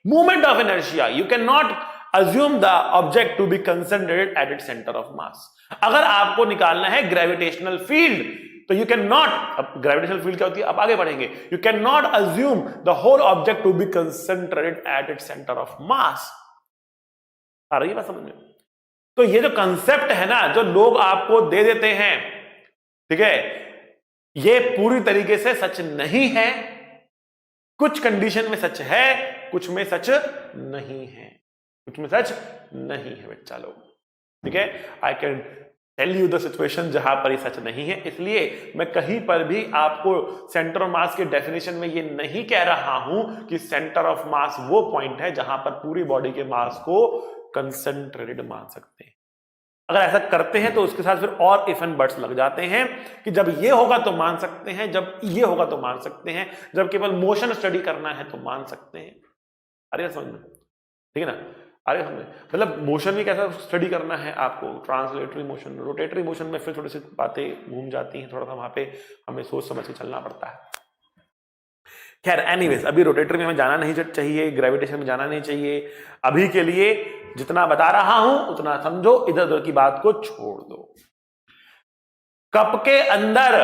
movement of inertia, you can not assume the object to be concentrated at its centre of mass. अगर आपको निकालना है ग्रेविटेशनल फील्ड, तो यू कैन नॉट, अब ग्रेविटेशनल फील्ड क्या होती है आप आगे पढ़ेंगे, you can not assume the whole object to be concentrated at its centre of mass. आ रही है बात समझ में? तो ये जो कंसेप्ट है ना, जो लोग आपको दे देते हैं, ठीक है, ये पूरी तरीके से सच नहीं है। कुछ कंडीशन में सच है, कुछ में सच नहीं है, बच्चा लोग। ठीक है, I can tell you the situation जहां पर ये सच नहीं है। इसलिए मैं कहीं पर भी आपको सेंटर ऑफ मास के डेफिनेशन में ये नहीं कह रहा हूं कि सेंटर ऑफ मास वो पॉइंट है जहां पर पूरी बॉडी के मास को कंसंट्रेटेड मान सकते हैं। अगर ऐसा करते हैं तो उसके साथ फिर और इफ एंड बट्स लग जाते हैं कि जब ये होगा तो मान सकते हैं, जब ये होगा तो मान सकते हैं, जब केवल मोशन स्टडी करना है तो मान सकते हैं। अरे समझ में, ठीक है ना? अरे समझ, मतलब मोशन भी कैसा स्टडी करना है आपको, ट्रांसलेटरी मोशन, रोटेटरी मोशन में फिर थोड़ी सी बातें घूम जाती हैं, थोड़ा सा वहां पे हमें सोच समझ के चलना पड़ता है। खैर एनीवेज, अभी रोटेटरी में हमें जाना नहीं चाहिए, ग्रेविटेशन में जाना नहीं चाहिए। अभी के लिए जितना बता रहा हूं उतना समझो, इधर उधर की बात को छोड़ दो। कप के अंदर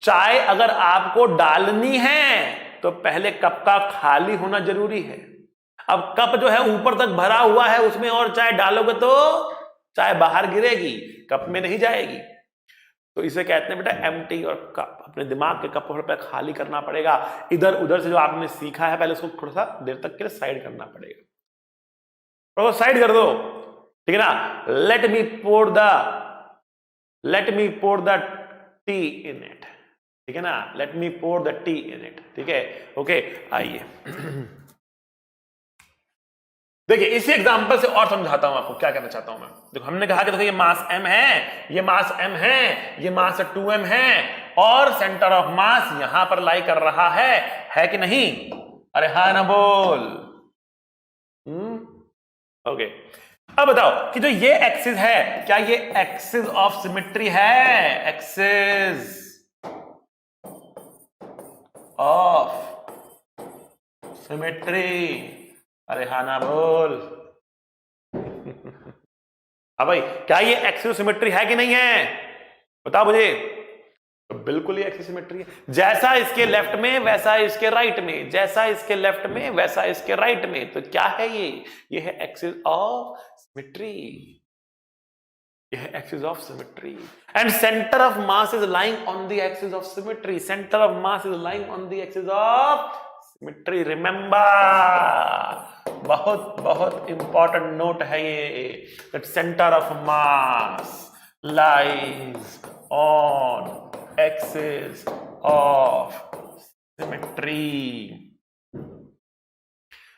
चाय अगर आपको डालनी है तो पहले कप का खाली होना जरूरी है। अब कप जो है ऊपर तक भरा हुआ है, उसमें और चाय डालोगे तो चाय बाहर गिरेगी, कप में नहीं जाएगी। तो इसे कहते हैं बेटा एम्प्टी और कप। अपने दिमाग के कप पर खाली करना पड़ेगा। इधर उधर से जो आपने सीखा है पहले उसको थोड़ा सा देर तक के लिए साइड करना पड़ेगा। तो साइड कर दो, ठीक है ना? Let me pour the tea in it, ठीक है ना? Let me pour the tea in it, ठीक है? ओके, आइए देखिए इसी एग्जांपल से और समझाता हूं आपको क्या कहना चाहता हूं मैं। देखो हमने कहा कि देखो ये मास m है, ये मास m है, ये मास 2m है और सेंटर ऑफ मास यहां पर लाई कर रहा है कि नहीं? अरे हाँ ना बोल, ओके, अब बताओ कि जो ये एक्सिस है, क्या ये एक्सिस ऑफ सिमेट्री है? Axis of symmetry. अरे हाँ ना बोल। हाँ भाई, क्या ये एक्सिस ऑफ सिमेट्री है कि नहीं है? बताओ मुझे। तो बिल्कुल ही एक्सिस सिमेट्री है। जैसा इसके लेफ्ट में वैसा इसके राइट में, जैसा इसके लेफ्ट में वैसा इसके राइट में। तो क्या है ये है एक्सिस ऑफ सिमेट्री। यह है axis of symmetry and centre of mass is lying on the axis of symmetry. Centre of mass is lying on the axis of symmetry. Remember, बहुत बहुत इंपॉर्टेंट नोट है ये, that centre of mass lies on axis of symmetry.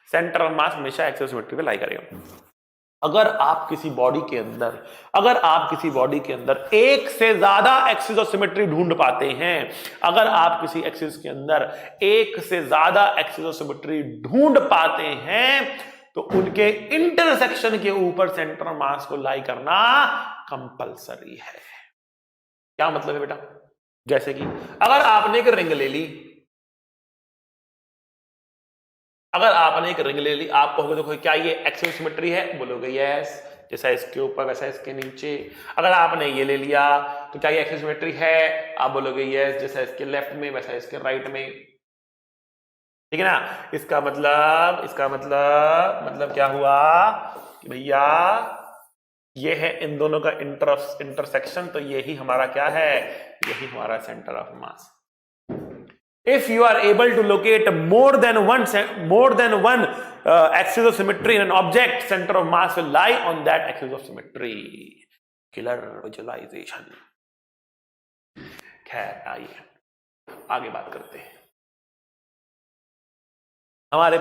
Centre of मास हमेशा एक्सिस ऑफ सिमेट्री पे लाई करेगा। अगर आप किसी बॉडी के अंदर एक से ज्यादा एक्सिस ऑफ सिमेट्री ढूंढ पाते हैं, अगर आप किसी एक्सिस के अंदर एक से ज्यादा एक्सिस ऑफ सिमेट्री ढूंढ पाते हैं, तो उनके इंटरसेक्शन के ऊपर सेंटर ऑफ मास को लाई करना कंपलसरी है। क्या मतलब है बेटा? जैसे कि अगर आपने एक रिंग ले ली, आप कहोगे देखो क्या ये एक्सिस ऑफ सिमेट्री है? बोलोगे यस, जैसा इसके ऊपर वैसा इसके नीचे। अगर आपने ये ले लिया तो क्या ये एक्सिस ऑफ सिमेट्री है? आप बोलोगे यस, जैसा इसके लेफ्ट में वैसा इसके राइट में। ठीक है ना? इसका मतलब क्या हुआ कि भैया ये है इन दोनों का इंटरसेक्शन, तो यही हमारा क्या है? यही हमारा centre of mass. If you are able to locate more than one axis of symmetry in an object, center of mass will lie on that axis of symmetry. Killer visualization. खैर आइए आगे बात करते हैं। हमारे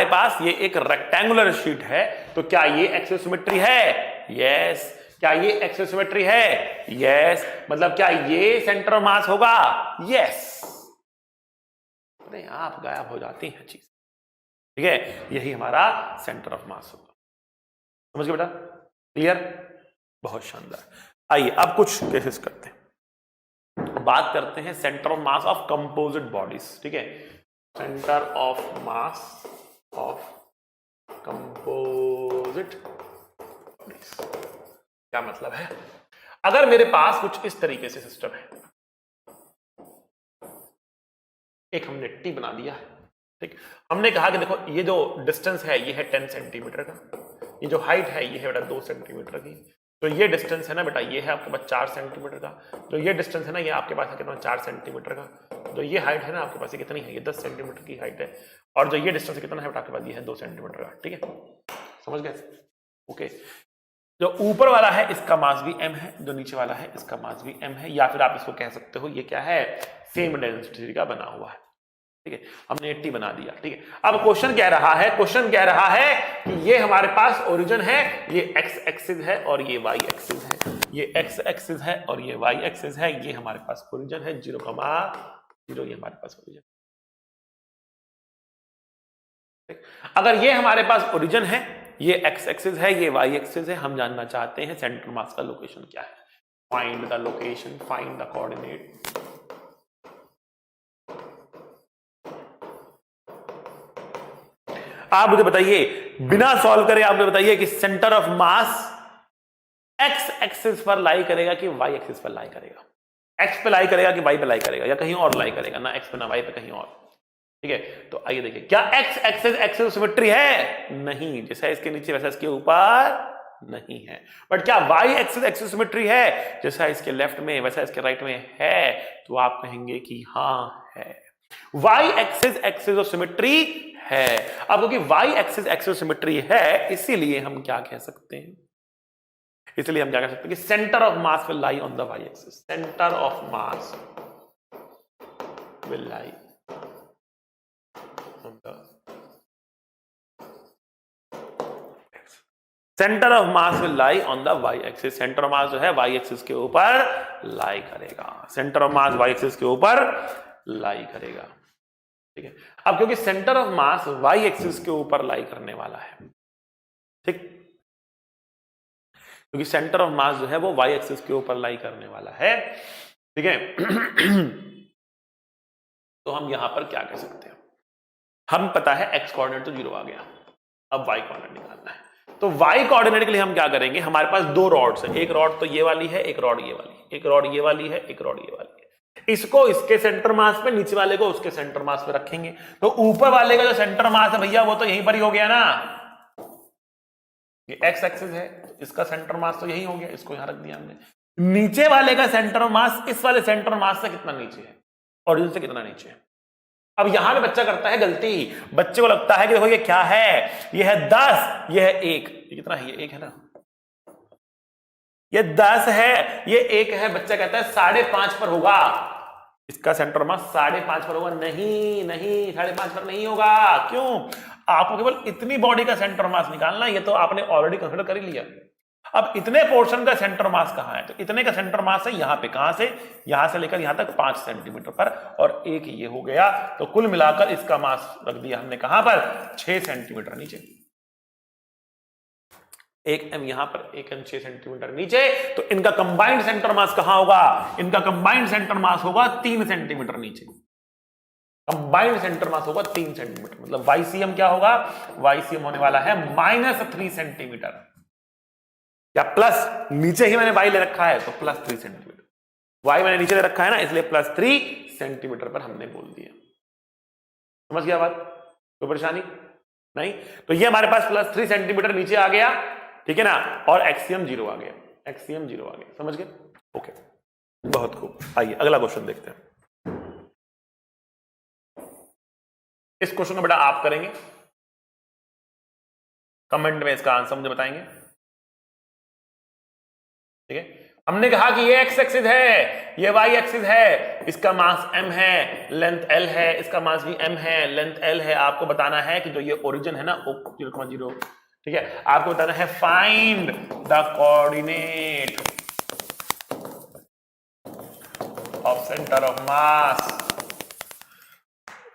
पास ये एक रेक्टेंगुलर शीट है, तो क्या ये एक्सिस ऑफ सिमेट्री है? यस। क्या ये एक्सिस ऑफ सिमेट्री है? यस। मतलब क्या ये सेंटर ऑफ मास होगा? यस। आप गायब हो जाती हैं चीज। ठीक है, यही हमारा सेंटर ऑफ मास होगा। समझ गए बेटा? क्लियर? बहुत शानदार। आइए अब कुछ केसेस करते हैं। बात करते हैं centre of mass of composite bodies. ठीक है, centre of mass of composite bodies क्या मतलब है? अगर मेरे पास कुछ इस तरीके से सिस्टम है, एक हमने टी बना दिया है। ठीक, हमने कहा कि देखो ये जो डिस्टेंस है ये है 10 सेंटीमीटर का, ये जो हाइट है ये है बेटा 2 सेंटीमीटर की। तो ये डिस्टेंस है ना बेटा, ये है आपके पास 4 सेंटीमीटर का। तो ये डिस्टेंस है ना, ये आपके पास है कितना? 4 सेंटीमीटर का। तो ये हाइट है ना आपके पास, ये कितनी है? ये 10 सेंटीमीटर की हाइट है। और जो ये डिस्टेंस कितना है बेटा आपके पास? ये है 2 सेंटीमीटर का। ठीक है, समझ गए? ओके, जो ऊपर वाला है इसका मास भी m है, जो नीचे वाला है इसका मास भी m है, या फिर आप इसको कह सकते हो ये क्या है? सेम डेंसिटी का बना हुआ है। ठीक है, हमने 80 बना दिया। ठीक है, अब क्वेश्चन कह रहा है कि ये हमारे पास ओरिजिन है, ये x एक्सिस है और ये y एक्सिस है, ये x एक्सिस है और ये y एक्सिस है, ये हमारे पास ओरिजिन है 0,0, ये हमारे पास ओरिजिन। अगर ये हमारे पास ओरिजिन है, ये x एक्सिस है, ये y एक्सिस है, हम जानना चाहते हैं सेंटर मास का लोकेशन क्या है। Find the location, find the coordinate. आप मुझे बताइए, बिना सॉल्व करे आप मुझे बताइए कि centre of mass x axis पर लाई करेगा कि y एक्सिस पर लाई करेगा? x पे लाई करेगा कि y पे लाई करेगा, या कहीं और लाई करेगा? ना x पे ना y पे, कहीं और। ठीक है, तो आइए देखिए, क्या x axis axis of symmetry है? नहीं। जैसा इसके नीचे वैसा इसके ऊपर नहीं है। बट क्या y axis axis of symmetry है? जैसा इसके लेफ्ट में वैसा इसके राइट में है, तो आप कहेंगे कि हाँ है, y axis axis of symmetry है। अब क्योंकि y axis axis of symmetry है, इसीलिए हम क्या कह सकते हैं? कि centre of mass will lie on the y axis. Centre of mass will lie on the centre of mass will lie on the y axis. Centre of मास जो है y एक्सिस के ऊपर लाई करेगा। Centre of mass y axis के ऊपर लाई करेगा। ठीक है, अब क्योंकि centre of mass y axis के ऊपर लाई करने वाला है, ठीक, क्योंकि सेंटर ऑफ मास जो है वो वाई एक्सिस के ऊपर लाई करने वाला है। ठीक है। तो हम यहां पर क्या कर सकते हैं, हम पता है एक्स कोऑर्डिनेट तो 0 आ गया, अब वाई कोऑर्डिनेट निकालना है। तो वाई कोऑर्डिनेट के लिए हम क्या करेंगे, हमारे पास दो रॉड्स है, एक रॉड तो ये वाली है, एक रॉड ये वाली, एक रॉड ये वाली है, एक रॉड ये वाली है। इसको इसके सेंटर मास पे, नीचे वाले को उसके सेंटर मास पे रखेंगे। तो ऊपर वाले का जो सेंटर मास है भैया वो तो यहीं पर ही हो गया ना, ये एक्स एक्सिस है, इसका सेंटर मास तो यही हो गया, इसको यहां रख दिया हमने। नीचे वाले का सेंटर मास इस वाले सेंटर मास से कितना नीचे है, ओरिजिन से कितना नीचे है। अब यहां पे बच्चा करता है गलती, बच्चे को लगता है कि देखो ये क्या है, ये है 10, ये है 1, ये कितना है, ये 1 है ना, ये 10 है, ये 1 है। बच्चा कहता है 5.5 पर होगा, इसका सेंटर मास 5.5 पर होगा। नहीं नहीं, 5.5 पर नहीं होगा। क्यों? आपको केवल इतनी बॉडी का सेंटर मास निकालना, ये तो आपने ऑलरेडी कंसिडर कर ही लिया। अब इतने पोर्शन का सेंटर मास कहां है, तो इतने का सेंटर मास है यहां पे, कहां से, यहां से लेकर यहां तक 5 सेंटीमीटर पर, और एक ये हो गया। तो कुल मिलाकर इसका मास रख दिया हमने कहां पर, 6 सेंटीमीटर नीचे। 1m यहां पर, 1m 6 सेंटीमीटर नीचे। तो इनका कंबाइंड सेंटर मास कहां होगा, इनका कंबाइंड सेंटर मास होगा 3 सेंटीमीटर नीचे। कंबाइंड सेंटर मास होगा 3 सेंटीमीटर, मतलब YCM क्या होगा, YCM होने वाला है -3 सेंटीमीटर, या प्लस, नीचे ही मैंने y ले रखा है तो +3 सेंटीमीटर, y मैंने नीचे ले रखा है ना, इसलिए +3 सेंटीमीटर पर हमने बोल दिया। समझ गया बात, कोई परेशानी नहीं? तो ये हमारे पास +3 सेंटीमीटर नीचे आ गया, ठीक है ना, और एक्सियम 0 आ गया, एक्सियम 0 आ गया। समझ गए? ओके, बहुत खूब। आइए अगला क्वेश्चन देखते हैं। इस क्वेश्चन को बेटा आप करेंगे, कमेंट में इसका आंसर मुझे बताएंगे। ठीक है, हमने कहा कि ये एक्स एक्सिस है, ये वाई एक्सिस है, इसका मास m है, लेंथ l है, इसका मास भी m है, लेंथ l है। आपको बताना है कि जो ये ओरिजिन है ना 0,0, ठीक है, आपको बताना है find the coordinate of centre of mass.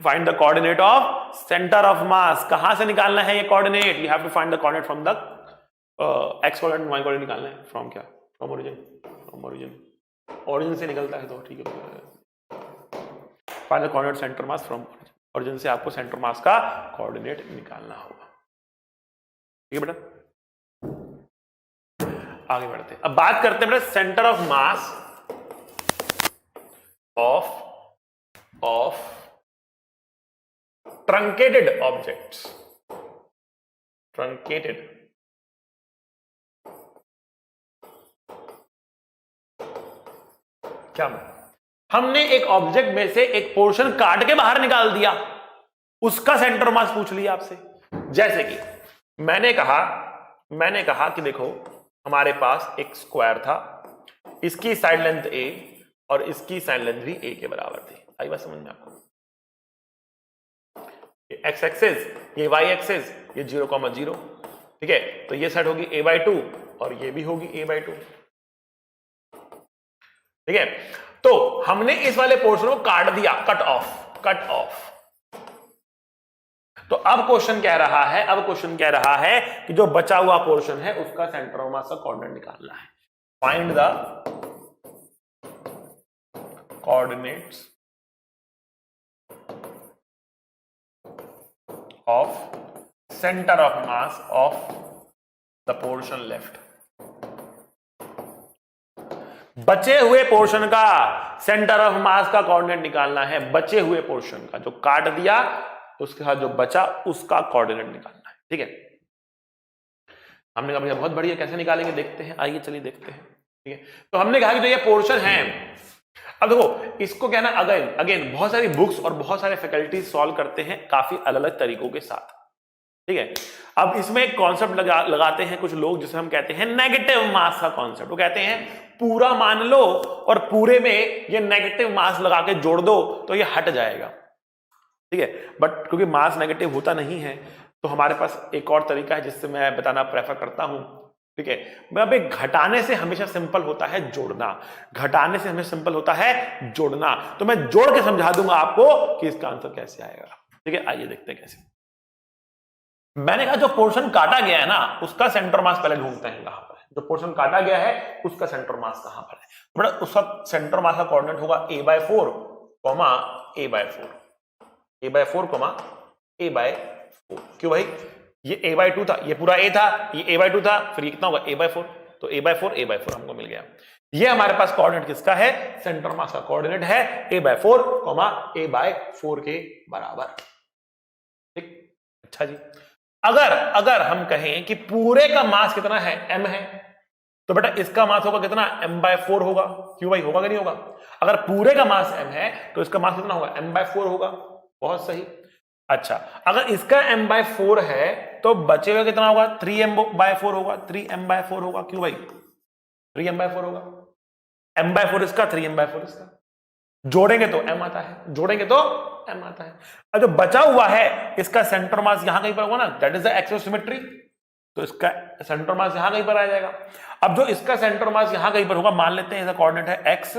Find the coordinate of centre of mass. कहां से निकालना है ये coordinate, you have to find the coordinate from the X coordinate, Y coordinate निकालना है फ्रॉम क्या, from origin, from origin, origin से निकलता है तो ठीक है। Find the coordinate centre mass from origin, origin से आपको सेंटर मास का कोऑर्डिनेट निकालना होगा। ठीक है बेटा, आगे बढ़ते हैं। अब बात करते हैं बेटा centre of mass of truncated objects, truncated क्या मतलब, हमने एक ऑब्जेक्ट में से एक पोर्शन काट के बाहर निकाल दिया, उसका सेंटर मास पूछ लिया आपसे। जैसे कि मैंने कहा कि देखो हमारे पास एक स्क्वायर था, इसकी साइड लेंथ a और इसकी साइड लेंथ भी a के बराबर थी। आई बात समझ में आपको? ये x एक्सिस, ये y एक्सिस, ये 0,0, ठीक है, तो ये साइड होगी a/2 और ये भी होगी a/2। ठीक है, तो हमने इस वाले पोर्शन को काट दिया, कट ऑफ। तो अब क्वेश्चन कह रहा है कि जो बचा हुआ पोर्शन है उसका सेंटर ऑफ मास का कोऑर्डिनेट निकालना है। Find the coordinates of centre of mass of the portion left. बचे हुए पोर्शन का सेंटर ऑफ मास का कोऑर्डिनेट निकालना है, बचे हुए पोर्शन का, जो काट दिया उसके साथ जो बचा उसका कोऑर्डिनेट निकालना है। ठीक है, हमने कहा भैया बहुत बढ़िया, कैसे निकालेंगे देखते हैं, आइए चलिए देखते हैं। ठीक है, तो हमने कहा कि जो ये पोर्शन है, अब देखो इसको क्या ना, अगेन बहुत सारी बुक्स और बहुत सारे फैकल्टीज सॉल्व करते हैं काफी अलग अलग तरीकों के साथ। ठीक है, अब इसमें एक कॉन्सेप्ट लगाते हैं कुछ लोग जिसे हम कहते हैं नेगेटिव मास का कॉन्सेप्ट। वो कहते हैं पूरा मान लो और पूरे में ये नेगेटिव मास लगा के जोड़ दो तो ये हट जाएगा। ठीक है, बट क्योंकि मास नेगेटिव होता नहीं है तो हमारे पास एक और तरीका है जिससे मैं बताना प्रेफर करता हूं। ठीक है, भाई घटाने से हमेशा सिंपल होता है जोड़ना, घटाने से हमेशा सिंपल होता है जोड़ना। तो मैं जोड़ के समझा दूंगा आपको कि इसका आंसर कैसे आएगा। ठीक है, आइए देखते हैं कैसे। मैंने कहा जो पोर्शन काटा गया है ना उसका सेंटर मास पहले ढूंढते हैं कहां पर है। जो पोर्शन काटा गया है उसका सेंटर मास कहां पर है, बड़ा उसका सेंटर मास का कोऑर्डिनेट होगा a/4, a/4, a/4, a/4। क्यों भाई, ये a/2 था, ये पूरा a था, ये a/2 था, फिर ये कितना होगा a/4, तो a/4 हमको मिल गया। ये हमारे पास कोऑर्डिनेट किसका है, सेंटर मास का कोऑर्डिनेट है a/4, a/4 के बराबर। ठीक, अच्छा जी। अगर हम कहें कि पूरे का मास कितना है, m है, तो बेटा इसका मास होगा कितना, m/4 होगा। क्यों भाई, होगा कि नहीं होगा? अगर पूरे का मास m है तो इसका मास कितना होगा, m/4 होगा। बहुत सही। अच्छा, अगर इसका m/4 है तो बचे हुए कितना होगा, 3m/4 होगा, 3m/4 होगा। क्यों भाई, 3m/4 होगा, m/4 इसका, 3m/4 इसका, जोड़ेंगे तो m आता है, जोड़ेंगे तो m आता है। अब जो बचा हुआ है इसका सेंटर मास यहां कहीं पर होगा ना, that is the axis symmetry, तो इसका सेंटर मास यहां कहीं पर आ जाएगा। अब जो इसका सेंटर मास यहां कहीं पर होगा, मान लेते हैं इसका कोऑर्डिनेट है x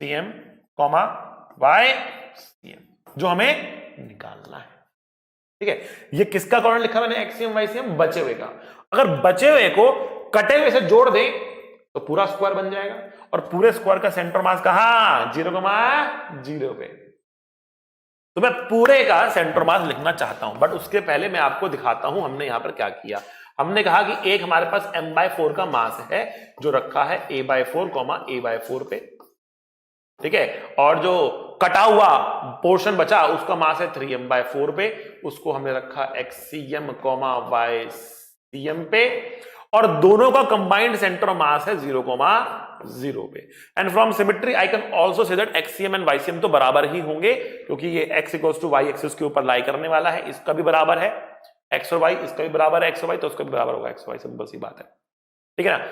cm, y cm, जो हमें निकालना है। ठीक है, ये किसका कोऑर्डिनेट लिखा मैंने, x cm y cm, बचे हुए का। अगर बचे हुए को कटे हुए से जोड़ दें तो पूरा स्क्वायर बन जाएगा, और पूरे स्क्वायर का सेंटर मास कहां, 0,0 पे। तो मैं पूरे का सेंटर मास लिखना चाहता हूं, बट उसके पहले मैं आपको दिखाता हूं हमने यहां पर क्या किया। हमने कहा कि एक हमारे पास m/4 का मास है जो रखा है a/4, a/4 पे। ठीक है, और जो कटा हुआ पोर्शन बचा उसका मास है 3m/4 पे, उसको हमने रखा xcm, ycm पे, और दोनों का कंबाइंड सेंटर मास है 0,0 पे। And from symmetry I can also say that xcm and ycm तो बराबर ही होंगे, क्योंकि ये x = y एक्सिस के ऊपर लाई करने वाला है, इसका भी बराबर है x और y, इसका भी बराबर है x और y, तो उसका भी बराबर होगा x और y, सिंपल सी बात है। ठीक है ना,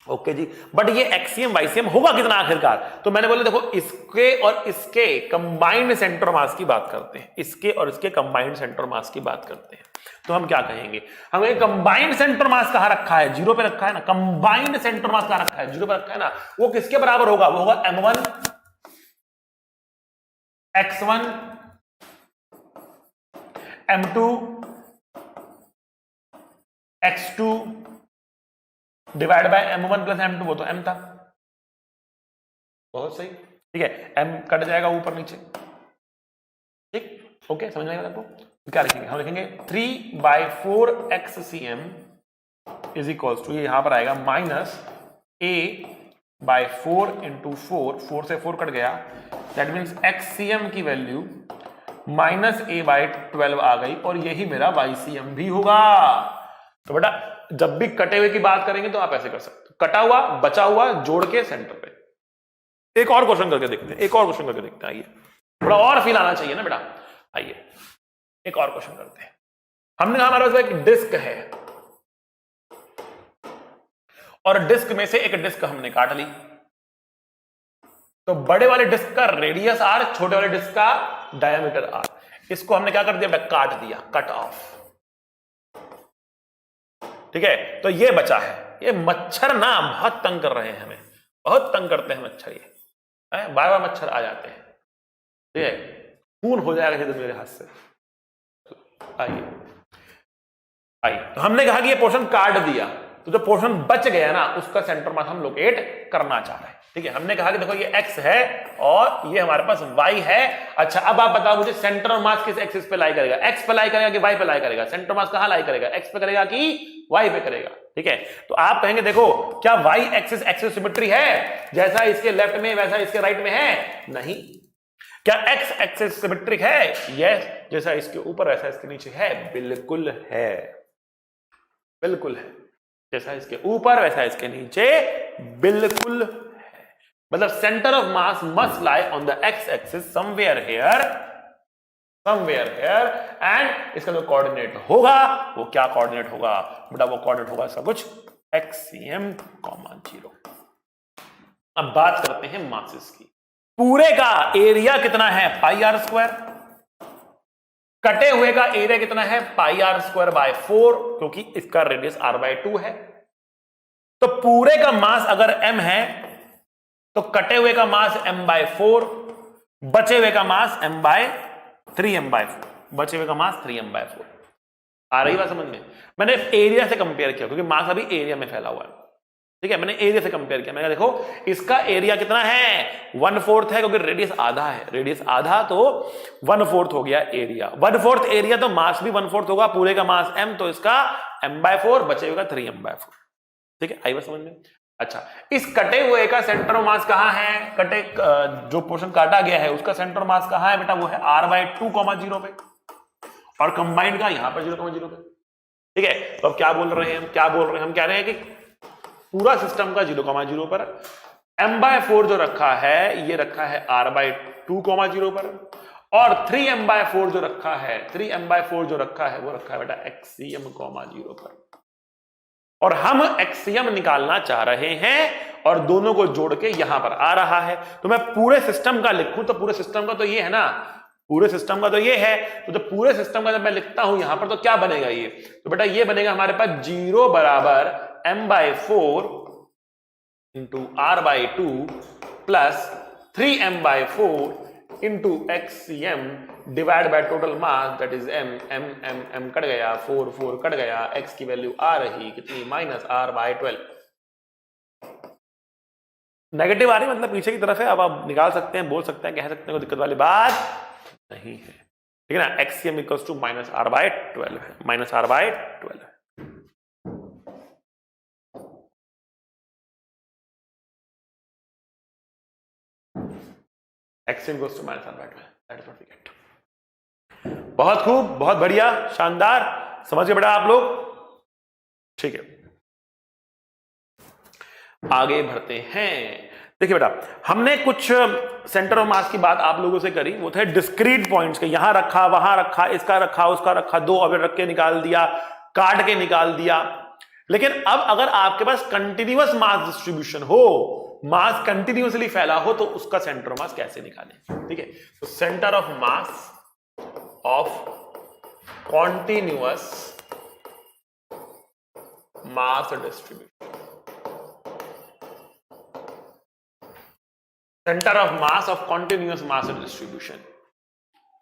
ओके जी। बट ये xcm ycm होगा कितना आखिरकार, तो मैंने बोला देखो इसके और इसके कंबाइंड सेंटर मास की बात करते हैं, इसके और इसके कंबाइंड सेंटर मास की बात करते हैं। तो हम क्या कहेंगे, हमें कंबाइंड सेंटर मास कहां रखा है, 0 पे रखा है ना, कंबाइंड सेंटर मास कहां रखा है, 0 पे रखा है ना, वो किसके बराबर होगा, वो होगा m1 x1 m2 x2 divide by m1 plus m2, वो तो m था। बहुत सही। ठीक है, m कट जाएगा ऊपर नीचे। ठीक, ओके, समझ में आएगा आपको? क्या लिखेंगे, हम लिखेंगे 3/4 xcm इज इक्वल्स टू, ये यहां पर आएगा माइनस a/4 × 4 से 4 कट गया, दैट मीन्स xcm की वैल्यू माइनस a/12 आ गई, और यही मेरा ycm भी होगा। तो बेटा जब भी कटे हुए की बात करेंगे तो आप ऐसे कर सकते हो, कटा हुआ बचा हुआ जोड़ के सेंटर पे। एक और क्वेश्चन करके देखते हैं, आइए, थोड़ा और फील आना चाहिए ना बेटा, आइए एक और क्वेश्चन करते हैं। हमने कहा हमारे पास एक डिस्क है, और डिस्क में से एक डिस्क हमने काट ली, तो बड़े वाले डिस्क का रेडियस r, छोटे वाले डिस्क का डायमीटर r, इसको हमने क्या कर दिया बेटा, काट दिया, कट ऑफ। ठीक है, तो ये बचा है, ये मच्छर ना बहुत तंग कर रहे हैं हमें, बहुत तंग करते हैं मच्छर, ये बार बार मच्छर आ जाते हैं। ठीक है, खून हो जाएगा मेरे हाथ से। आइए, तो हमने कहा कि ये पोर्शन काट दिया, तो जो पोर्शन बच गया ना उसका सेंटर मास हम लोकेट करना चाह रहे हैं। ठीक है, हमने कहा कि देखो ये x है और ये हमारे पास y है। अच्छा, अब आप बताओ मुझे सेंटर मास किस एक्सिस पे लाई करेगा, x पे लाई करेगा कि y पे लाई करेगा, सेंटर मास कहां लाई करेगा, x पे करेगा कि y पे करेगा। ठीक है, तो आप कहेंगे देखो क्या y एक्सिस सिमेट्री है, जैसा इसके लेफ्ट में वैसा इसके राइट में है, नहीं। क्या x एक्सिस सिमेट्रिक है, यस, जैसा इसके ऊपर वैसा इसके नीचे है, बिल्कुल है, बिल्कुल है, जैसा इसके ऊपर वैसा इसके नीचे बिल्कुल है। मतलब centre of mass must lie on the x axis somewhere here, and इसका जो कोऑर्डिनेट होगा वो क्या कोऑर्डिनेट होगा बेटा, वो कोऑर्डिनेट होगा इसका कुछ xcm, 0। अब बात करते हैं मासेस की। पूरे का एरिया कितना है, πr², कटे हुए का एरिया कितना है, πr²/4, क्योंकि इसका रेडियस r/2 है। तो पूरे का मास अगर m है तो कटे हुए का मास m/4, बचे हुए का मास m/3, m/4। बचे हुए का मास 3m/4। आ रही बात समझ में? मैंने एरिया से कंपेयर किया क्योंकि मास अभी एरिया में फैला हुआ है, ठीक है। मैंने एरिया से कंपेयर किया, मैंने देखो इसका एरिया कितना है, 1/4 है क्योंकि रेडियस आधा है, रेडियस आधा तो 1/4 हो गया एरिया, 1/4 एरिया तो मास भी 1/4 होगा, पूरे का मास m, तो इसका m/4 बचे हुए का 3m/4, ठीक है। आई बात समझ में? अच्छा, इस कटे हुए का सेंटर ऑफ मास कहां है? कटे जो पोर्शन काटा गया है उसका सेंटर ऑफ मास कहां है बेटा? वो है r/2, 0 पे, और कंबाइंड का यहां पर 0, 0 पे, ठीक है। तो अब क्या बोल रहे हैं हम? क्या बोल रहे हैं हम? कह रहे हैं कि पूरा सिस्टम का 0, 0 पर m/4 जो रखा है ये रखा है r/2, 0 पर, और 3m/4 जो रखा है, 3m/4 जो रखा है वो रखा है बेटा xcm, 0 पर, और हम xcm निकालना चाह रहे हैं और दोनों को जोड़ के यहां पर आ रहा है। तो मैं पूरे सिस्टम का लिखूं तो पूरे सिस्टम का तो ये है ना, पूरे सिस्टम का तो ये है, तो जब पूरे सिस्टम का जब मैं लिखता हूं यहां पर तो क्या बनेगा ये? तो बेटा ये बनेगा हमारे पास 0 बराबर m/4 into r/2 plus 3m/4 into xcm divide by total mass that is m, m cut गया, 4 कट गया, x की वैल्यू आ रही कितनी? -r/12। नेगेटिव आ रही मतलब पीछे की तरफ है, अब आप निकाल सकते हैं, बोल सकते हैं, कह सकते हैं, कोई दिक्कत वाली बात नहीं है, ठीक है ना। xcm इक्वल्स टू -r/12 है, -r/12 है। xcm equals to -r/12, that is what we get. बहुत खूब, बहुत बढ़िया, शानदार, समझ गए बेटा आप लोग, ठीक है। आगे बढ़ते हैं। देखिए बेटा, हमने कुछ सेंटर ऑफ मास की बात आप लोगों से करी, वो थे डिस्क्रीट पॉइंट्स के, यहां रखा, वहां रखा, इसका रखा, उसका रखा, 2 ऑब्जेक्ट रख के निकाल दिया, काट के निकाल दिया। लेकिन अब अगर आपके पास कंटिन्यूअस मास डिस्ट्रीब्यूशन हो, मास कंटिन्यूअसली फैला हो, तो उसका सेंटर ऑफ मास कैसे निकालें? ठीक है, तो centre of mass of continuous mass distribution, centre of mass of continuous mass distribution,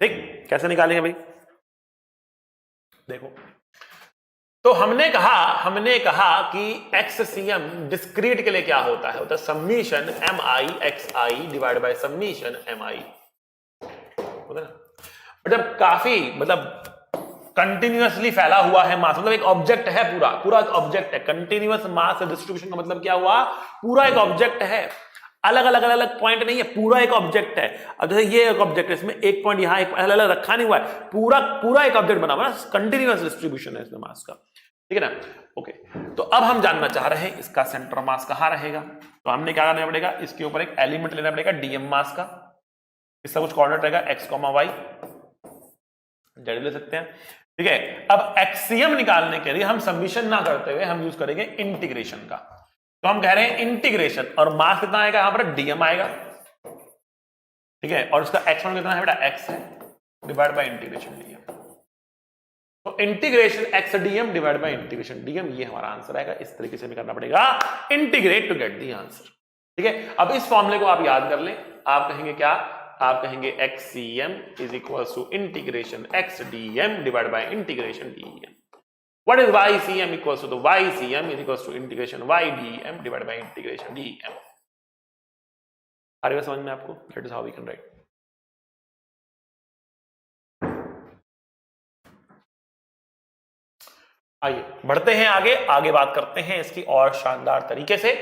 ठीक, कैसे निकालेंगे भाई? देखो, तो हमने कहा कि XCM डिस्क्रीट के लिए क्या होता है? होता है summation MI divide by summation MI, होता है ना। जब काफी कंटिन्यूअसली फैला हुआ है मास, मतलब एक ऑब्जेक्ट है, पूरा ऑब्जेक्ट है, कंटिन्यूअस मास डिस्ट्रीब्यूशन का मतलब क्या हुआ? पूरा एक ऑब्जेक्ट है, अलग अलग पॉइंट नहीं है, पूरा एक ऑब्जेक्ट है। अब जैसे ये एक ऑब्जेक्ट है, इसमें एक पॉइंट यहां एक अलग रखा नहीं हुआ है, पूरा एक ऑब्जेक्ट बना हुआ है, कंटिन्यूअस डिस्ट्रीब्यूशन है इसमें मास का, ठीक है ना। ओके, तो अब हम जानना चाह रहे हैं इसका सेंटर ऑफ मास कहां रहेगा। तो हमने क्या करना पड़ेगा? इसके ऊपर एक एलिमेंट लेना पड़ेगा डीएम मास का, इसका कुछ कोऑर्डिनेट रहेगा x, y, जेड ले सकते हैं, ठीक है। अब एक्सियम निकालने के लिए हम समीशन ना करते हुए हम यूज करेंगे इंटीग्रेशन का। तो हम कह रहे हैं इंटीग्रेशन, और मास कितना आएगा यहां पर? डीएम आएगा, ठीक है, और उसका एक्सपोनेंट कितना है बेटा? x है, डिवाइड बाय इंटीग्रेशन डीएम। तो integration x DM divide by integration DM, ये हमारा आंसर आएगा। इस तरीके से भी करना पड़ेगा, integrate to get the answer, ठीक है। अब इस फॉर्मूले को आप याद कर लें, आप कहेंगे क्या? आप कहेंगे XCM is equal to integration x dm divide by integration dm। What is YCM equals to? the YCM is equals to integration y dm divided by integration dm। आ रही है समझ में आपको? That is how we can write। आइए बढ़ते हैं आगे बात करते हैं इसकी और शानदार तरीके से,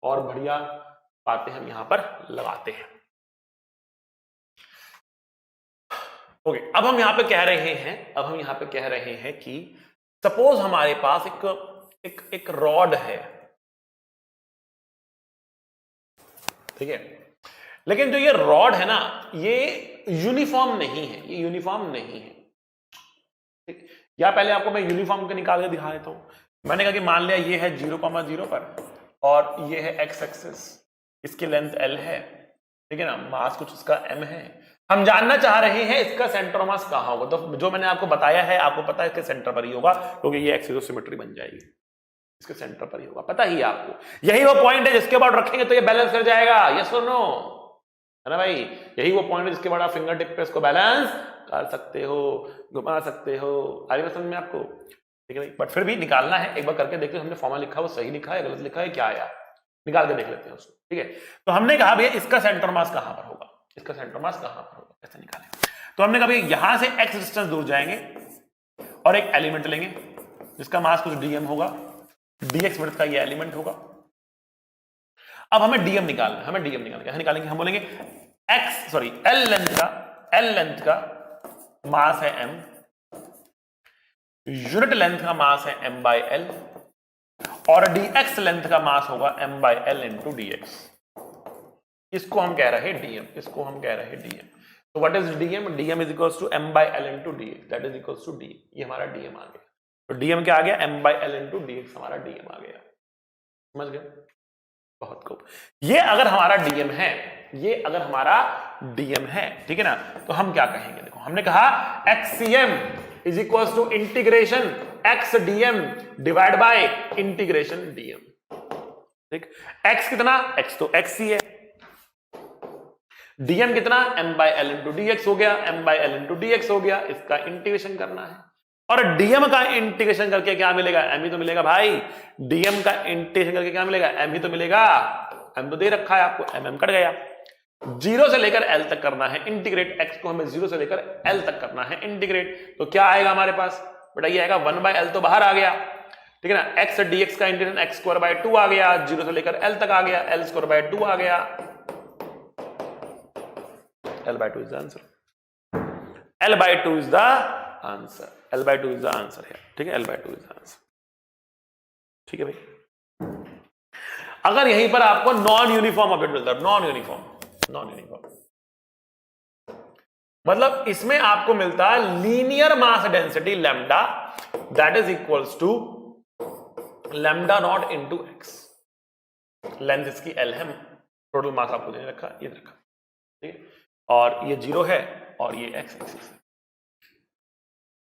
और बढ़िया बातें हम यहां पर लगाते हैं। ओके, अब हम यहां पे कह रहे हैं कि सपोज हमारे पास एक रॉड है, ठीक है, लेकिन जो ये रॉड है ना, ये यूनिफॉर्म नहीं है, ठीक। या पहले आपको मैं यूनिफॉर्म के निकाल के दिखा देता हूं। मैंने कहा कि मान लिया ये है 0,0 पर, और ये है x एक्सिस, इसकी लेंथ l है, ठीक है ना, मास कुछ इसका m है। हम जानना चाह रहे हैं इसका सेंटर ऑफ मास कहां होगा। तो जो मैंने आपको बताया है, आपको पता है इसके सेंटर पर ही होगा, क्योंकि ये एक्सिस सिमेट्री बन जाएगी, इसके सेंटर पर ही होगा, पता ही है आपको। यही वो पॉइंट है जिसके बाद रखेंगे तो ये बैलेंस कर जाएगा, यस और नो? है ना भाई। यही वो पॉइंट है जिसके बाद आप फिंगर टिप पे इसको बैलेंस कर सकते हो, घुमा सकते हो। आ गई समझ में आपको? ठीक है भाई, बट फिर भी निकालना है, एक बार करके देखते हैं हमने फॉर्मूला लिखा वो सही लिखा है गलत लिखा है क्या आया, निकाल के देख लेते हैं उसको। ठीक है, तो हमने कहा भैया इसका सेंटर मास कहां पर होगा, इसका सेंटर मास कहां पर होगा, कैसे निकालें? तो हमने कहा भैया यहां से x डिस्टेंस दूर जाएंगे और एक एलिमेंट लेंगे जिसका मास कुछ dm होगा, dx विड्थ का ये एलिमेंट होगा। अब हमें dm निकालना है, हमें dm निकालना, कैसे निकालेंगे? हम बोलेंगे L लेंथ का मास है m, यूनिट लेंथ का मास है m बाई l और dx लेंथ का मास होगा m by l into dx। इसको हम कह रहे हैं dm, इसको हम कह रहे हैं dm। तो what is dm? dm is equals to m by l into dx, that is equals to d। ये हमारा dm आ गया। तो dm क्या आ गया? m by l into dx हमारा dm आ गया। समझ गए? बहुत खूब। ये अगर हमारा dm है, ये अगर हमारा dm है, ठीक है ना, तो हम क्या कहेंगे? देखो हमने कहा xcm is equals to integration x dm divide by integration dm। ठीक, x कितना? x तो x ही है, dm कितना? m by l into dx हो गया, m by l into dx हो गया, इसका इंटीग्रेशन करना है। और dm का इंटीग्रेशन करके क्या मिलेगा? m ही तो मिलेगा भाई। dm का इंटीग्रेशन करके क्या मिलेगा? m ही तो मिलेगा। m तो दे रखा है आपको, m कट गया। 0 से लेकर l तक करना है इंटीग्रेट, x को हमें 0 से लेकर l तक करना है इंटीग्रेट। तो क्या आएगा हमारे पास बेटा? ये आएगा 1 बाई l तो बाहर आ गया, ठीक है ना। x dx का इंटीग्रेशन x स्क्वायर बाय 2 आ गया, 0 से लेकर l तक आ गया, l स्क्वायर बाय 2 आ गया, l by 2 is the answer, l by 2 is the answer, l by 2 is the answer है, ठीक है, l by 2 is the answer। ठीक है भाई, अगर यहीं पर आपको नॉन यूनिफॉर्म ऑब्जेक्ट मिलता है, नॉन यूनिफॉर्म मतलब इसमें आपको मिलता है linear mass density lambda, that is equals to lambda not into x. Length इसकी l है, टोटल मास आपको दे रखा, ये रखा, ठीक है, और ये 0 है और ये x एक्सिस है।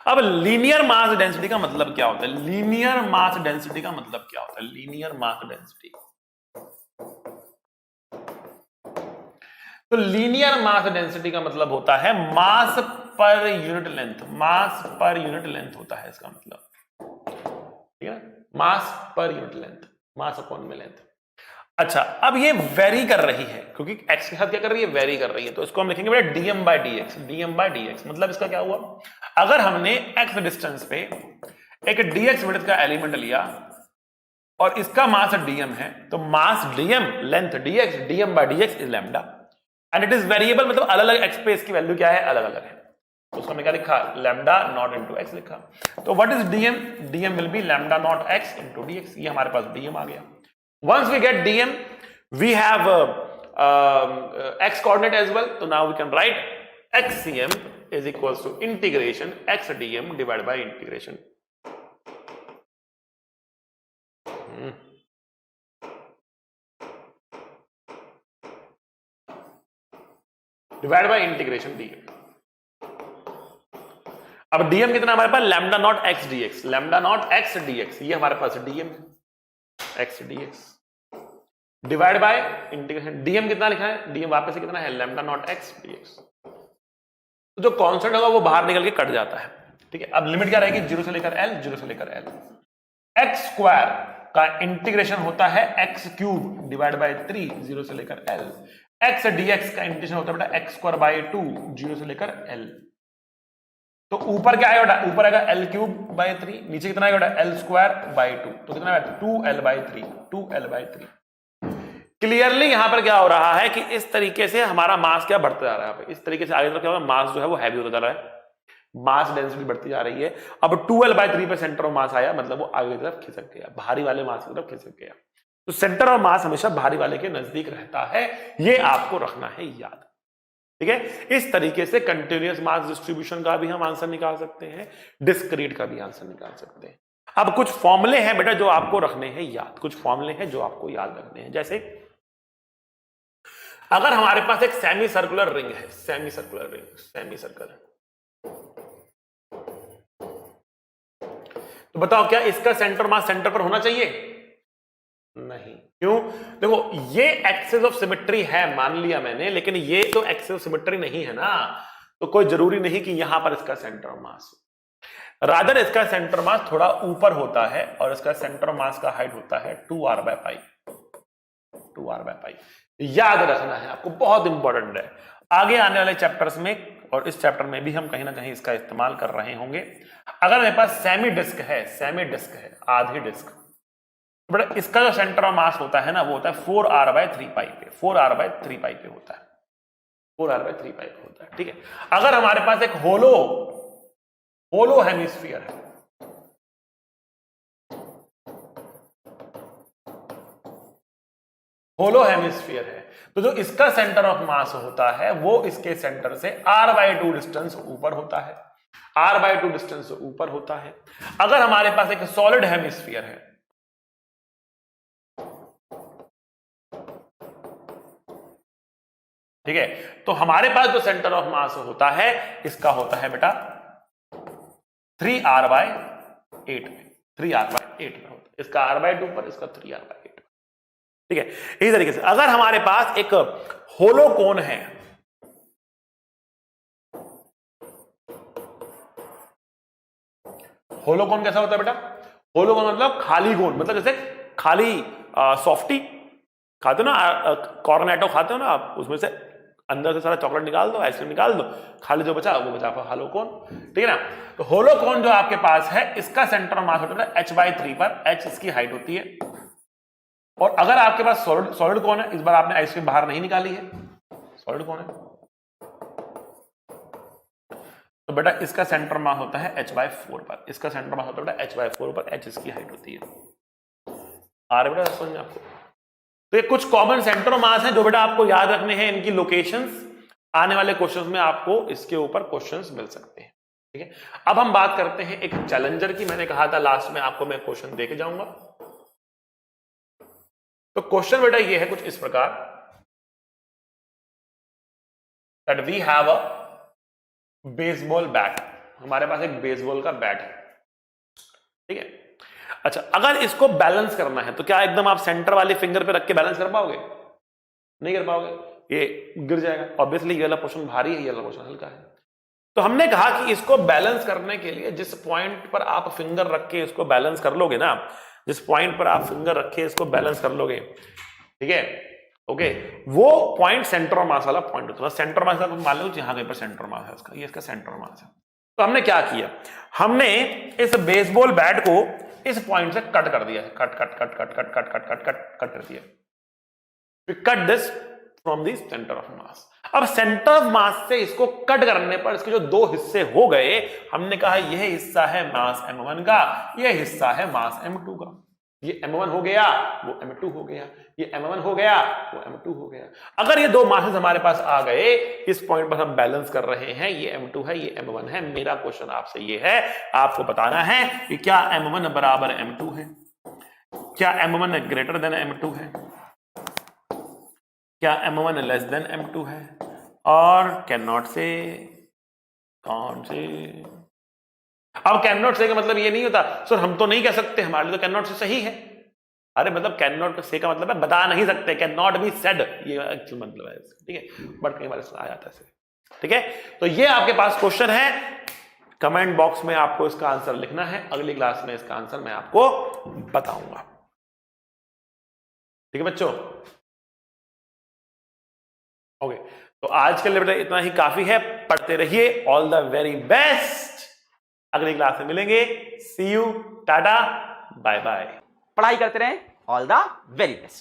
अब लीनियर मास डेंसिटी का मतलब क्या होता है? लीनियर मास डेंसिटी का मतलब क्या होता है? लीनियर मास डेंसिटी, तो लीनियर मास डेंसिटी का मतलब होता है मास पर यूनिट लेंथ, मास पर यूनिट लेंथ होता है इसका मतलब, ठीक है, मास पर यूनिट लेंथ, मास अपॉन में लेंथ। अच्छा, अब ये वेरी कर रही है क्योंकि x के साथ क्या कर रही है? वेरी कर रही है, तो इसको हम लिखेंगे बेटा dm by dx, dm by dx। मतलब इसका क्या हुआ? अगर हमने x डिस्टेंस पे एक dx विड्थ का एलिमेंट लिया और इसका मास dm है, तो मास dm length dx, dm by dx is lambda and it is variable, मतलब अलग अलग x पे इसकी वैल्यू क्या है? अलग अलग है। तो उसको हमने क्या लिखा? लैम्डा नॉट इनटू x लिखा। तो what is dm? dm will be lambda naught x into dx। ये हमारे पास dm आ गया। Once we get dm, we have x coordinate as well. So now we can write xcm is equals to integration x dm divided by integration. Divided by integration dm. अब dm कितना हमारे पास? Lambda naught x dx, lambda naught x dx, ये हमारे पास dm है, x dx divide by integration. D m कितना लिखा है? डीएम वापस से कितना है? Lambda naught x d x. तो जो कांस्टेंट होगा वो बाहर निकल के कट जाता है, ठीक है। अब लिमिट क्या रहेगी? 0 से लेकर l, 0 से लेकर l। एक्स स्क्वायर का इंटीग्रेशन होता है x क्यूब डिवाइड बाय 3, 0 से लेकर l। x dx का इंटीग्रेशन होता है बेटा x स्क्वायर बाय 2, 0 से लेकर l। तो ऊपर क्या आएगा बेटा? ऊपर आएगा l क्यूब बाय 3, नीचे कितना आएगा बेटा? l स्क्वायर बाय 2, तो कितना आएगा? 2l bye 3, 2l bye 3। Clearly यहां पर क्या हो रहा है कि इस तरीके से हमारा मास क्या बढ़ता जा रहा है, इस तरीके से आगे तरफ क्या हो रहा है? मास जो है वो हैवी होता जा रहा है, मास डेंसिटी बढ़ती जा रही है। अब 2l/3 पे सेंटर ऑफ मास आया, मतलब वो आगे की तरफ खिसक गया, भारी वाले मास की तरफ खिसक गया। तो सेंटर ऑफ मास हमेशा भारी वाले के नजदीक रहता है, ये आपको रखना है याद, ठीक है। इस तरीके से कंटिन्यूअस मास डिस्ट्रीब्यूशन का भी हम आंसर निकाल सकते हैं, डिस्क्रीट का भी आंसर निकाल सकते हैं। अब कुछ फॉर्मूले हैं बेटा जो आपको रखने हैं याद, कुछ फॉर्मूले हैं जो आपको याद रखने हैं। जैसे अगर हमारे पास एक सेमी सर्कुलर रिंग है, semi circular ring, semi circle, तो बताओ क्या इसका सेंटर मास सेंटर पर होना चाहिए? नहीं। क्यों? देखो ये एक्सिस ऑफ सिमेट्री है मान लिया मैंने, लेकिन ये तो एक्सिस ऑफ सिमेट्री नहीं है ना, तो कोई जरूरी नहीं कि यहां पर इसका सेंटर ऑफ मास हो। रादर इसका सेंटर मास थोड़ा ऊपर होता है और इसका सेंटर मास का हाइट होता है 2r/π। 2r/π याद रखना है आपको, बहुत इंपॉर्टेंट है। आगे आने वाले चैप्टर्स में और इस चैप्टर में भी हम कहीं ना कहीं इसका इस्तेमाल कर रहे होंगे। अगर मेरे पास सेमी डिस्क है आधी डिस्क, बट इसका जो सेंटर ऑफ मास होता है ना वो होता है 4r/3π पे, 4r/3π पे होता है, 4r/3π पे होता है। ठीक है, अगर हमारे पास एक होलो हेमिस्फीयर है, होलो हेमिस्फीयर है, तो जो इसका सेंटर ऑफ मास होता है वो इसके सेंटर से r/2 डिस्टेंस ऊपर होता है, r/2 डिस्टेंस ऊपर होता है। अगर हमारे पास एक सॉलिड हेमिस्फीयर है, ठीक है, तो हमारे पास जो सेंटर ऑफ मास होता है इसका होता है बेटा 3r/8 में, 3r/8 में होता है, इसका r/2 पर, इसका 3r/8। ठीक है, इसी तरीके से अगर हमारे पास एक होलो कोन है, होलो कोन कैसा होता है बेटा? होलो कोन मतलब खाली कोन, मतलब जैसे खाली सॉफ्टी खाते हो ना, कॉर्नेटो खाते हो ना आप, उसमें से अंदर से सारा चॉकलेट निकाल दो, आइसक्रीम निकाल दो, खाली जो बचा वो बचा होलो कोन। ठीक है ना, तो होलो कोन जो आपके पास है इसका सेंटर ऑफ मास होता है h/3 पर, h इसकी हाइट होती है। और अगर आपके पास सॉलिड कोन है, इस बार आपने आइसक्रीम बाहर नहीं निकाली है, सॉलिड कोन है, तो बेटा इसका सेंटर मास होता है h/4 पर, इसका सेंटर मास होता है बेटा h/4 पर, h इसकी हाइट होती है। आ रहे बेटा समझ आपको? तो ये कुछ कॉमन सेंटर ऑफ मास हैं जो बेटा आपको याद रखने हैं, इनकी लोकेशंस आने वाले क्वेश्चंस में आपको इसके ऊपर क्वेश्चंस मिल सकते हैं। ठीक है, अब हम बात करते हैं एक चैलेंजर की। मैंने कहा था लास्ट में आपको मैं क्वेश्चन देके जाऊंगा, तो क्वेश्चन बेटा ये है कुछ इस प्रकार, that we have a baseball bat, हमारे पास एक बेसबॉल का बैट है। ठीक है, अच्छा अगर इसको बैलेंस करना है तो क्या एकदम आप सेंटर वाले फिंगर पे रख के बैलेंस कर पाओगे? नहीं कर पाओगे, ये गिर जाएगा। ऑब्वियसली ये वाला पोर्शन भारी है, ये वाला पोर्शन हल्का है। तो हमने कहा कि इसको बैलेंस करने के लिए जिस पॉइंट पर आप फिंगर रख के इसको बैलेंस कर लोगे ना, जिस पॉइंट पर आप फिंगर रख के इसको बैलेंस कर लोगे, ठीक है, ओके, वो पॉइंट सेंटर ऑफ मास वाला पॉइंट होता है। सेंटर मास का मान लो यहां कहीं पर सेंटर मास है इसका, ये इसका सेंटर मास है। तो हमने क्या किया, हमने इस बेसबॉल बैट को इस पॉइंट से कट कर दिया, cut cut cut cut cut cut cut cut cut cut कर दिया, cut this from the centre of मास। अब सेंटर ऑफ मास से इसको कट करने पर इसके जो दो हिस्से हो गए, हमने कहा यह हिस्सा है मास m1 का, यह हिस्सा है मास m2 का। ये m1 हो गया, वो m2 हो गया, ये m1 हो गया, वो m2 हो गया। अगर ये दो मासेस हमारे पास आ गए, इस पॉइंट पर हम बैलेंस कर रहे हैं, ये m2 है, ये m1 है। मेरा क्वेश्चन आपसे ये है, आपको बताना है कि क्या m1 बराबर m2 है, क्या m1 ग्रेटर देन m2 है, क्या m1 लेस देन m2 है, और कैन नॉट से, कौन से। अब कैन नॉट से का मतलब ये नहीं होता सर हम तो नहीं कह सकते, हमारे लिए तो कैन नॉट से सही है। अरे मतलब कैन नॉट से का मतलब है बता नहीं सकते, कैन नॉट बी सेड, ये एक्चुअल मतलब है, ठीक है, बट कई बार आ जाता है। ठीक है, तो ये आपके पास क्वेश्चन है, कमेंट बॉक्स में आपको इसका आंसर लिखना है, अगली क्लास में इसका आंसर मैं आपको बताऊंगा। ठीक है बच्चों, ओके, तो आज के लिए बेटा इतना ही काफी है, पढ़ते रहिए, ऑल द वेरी बेस्ट, अगली क्लास में मिलेंगे, सी यू, टाटा, बाय बाय। पढ़ाई करते रहें, ऑल द वेरी बेस्ट।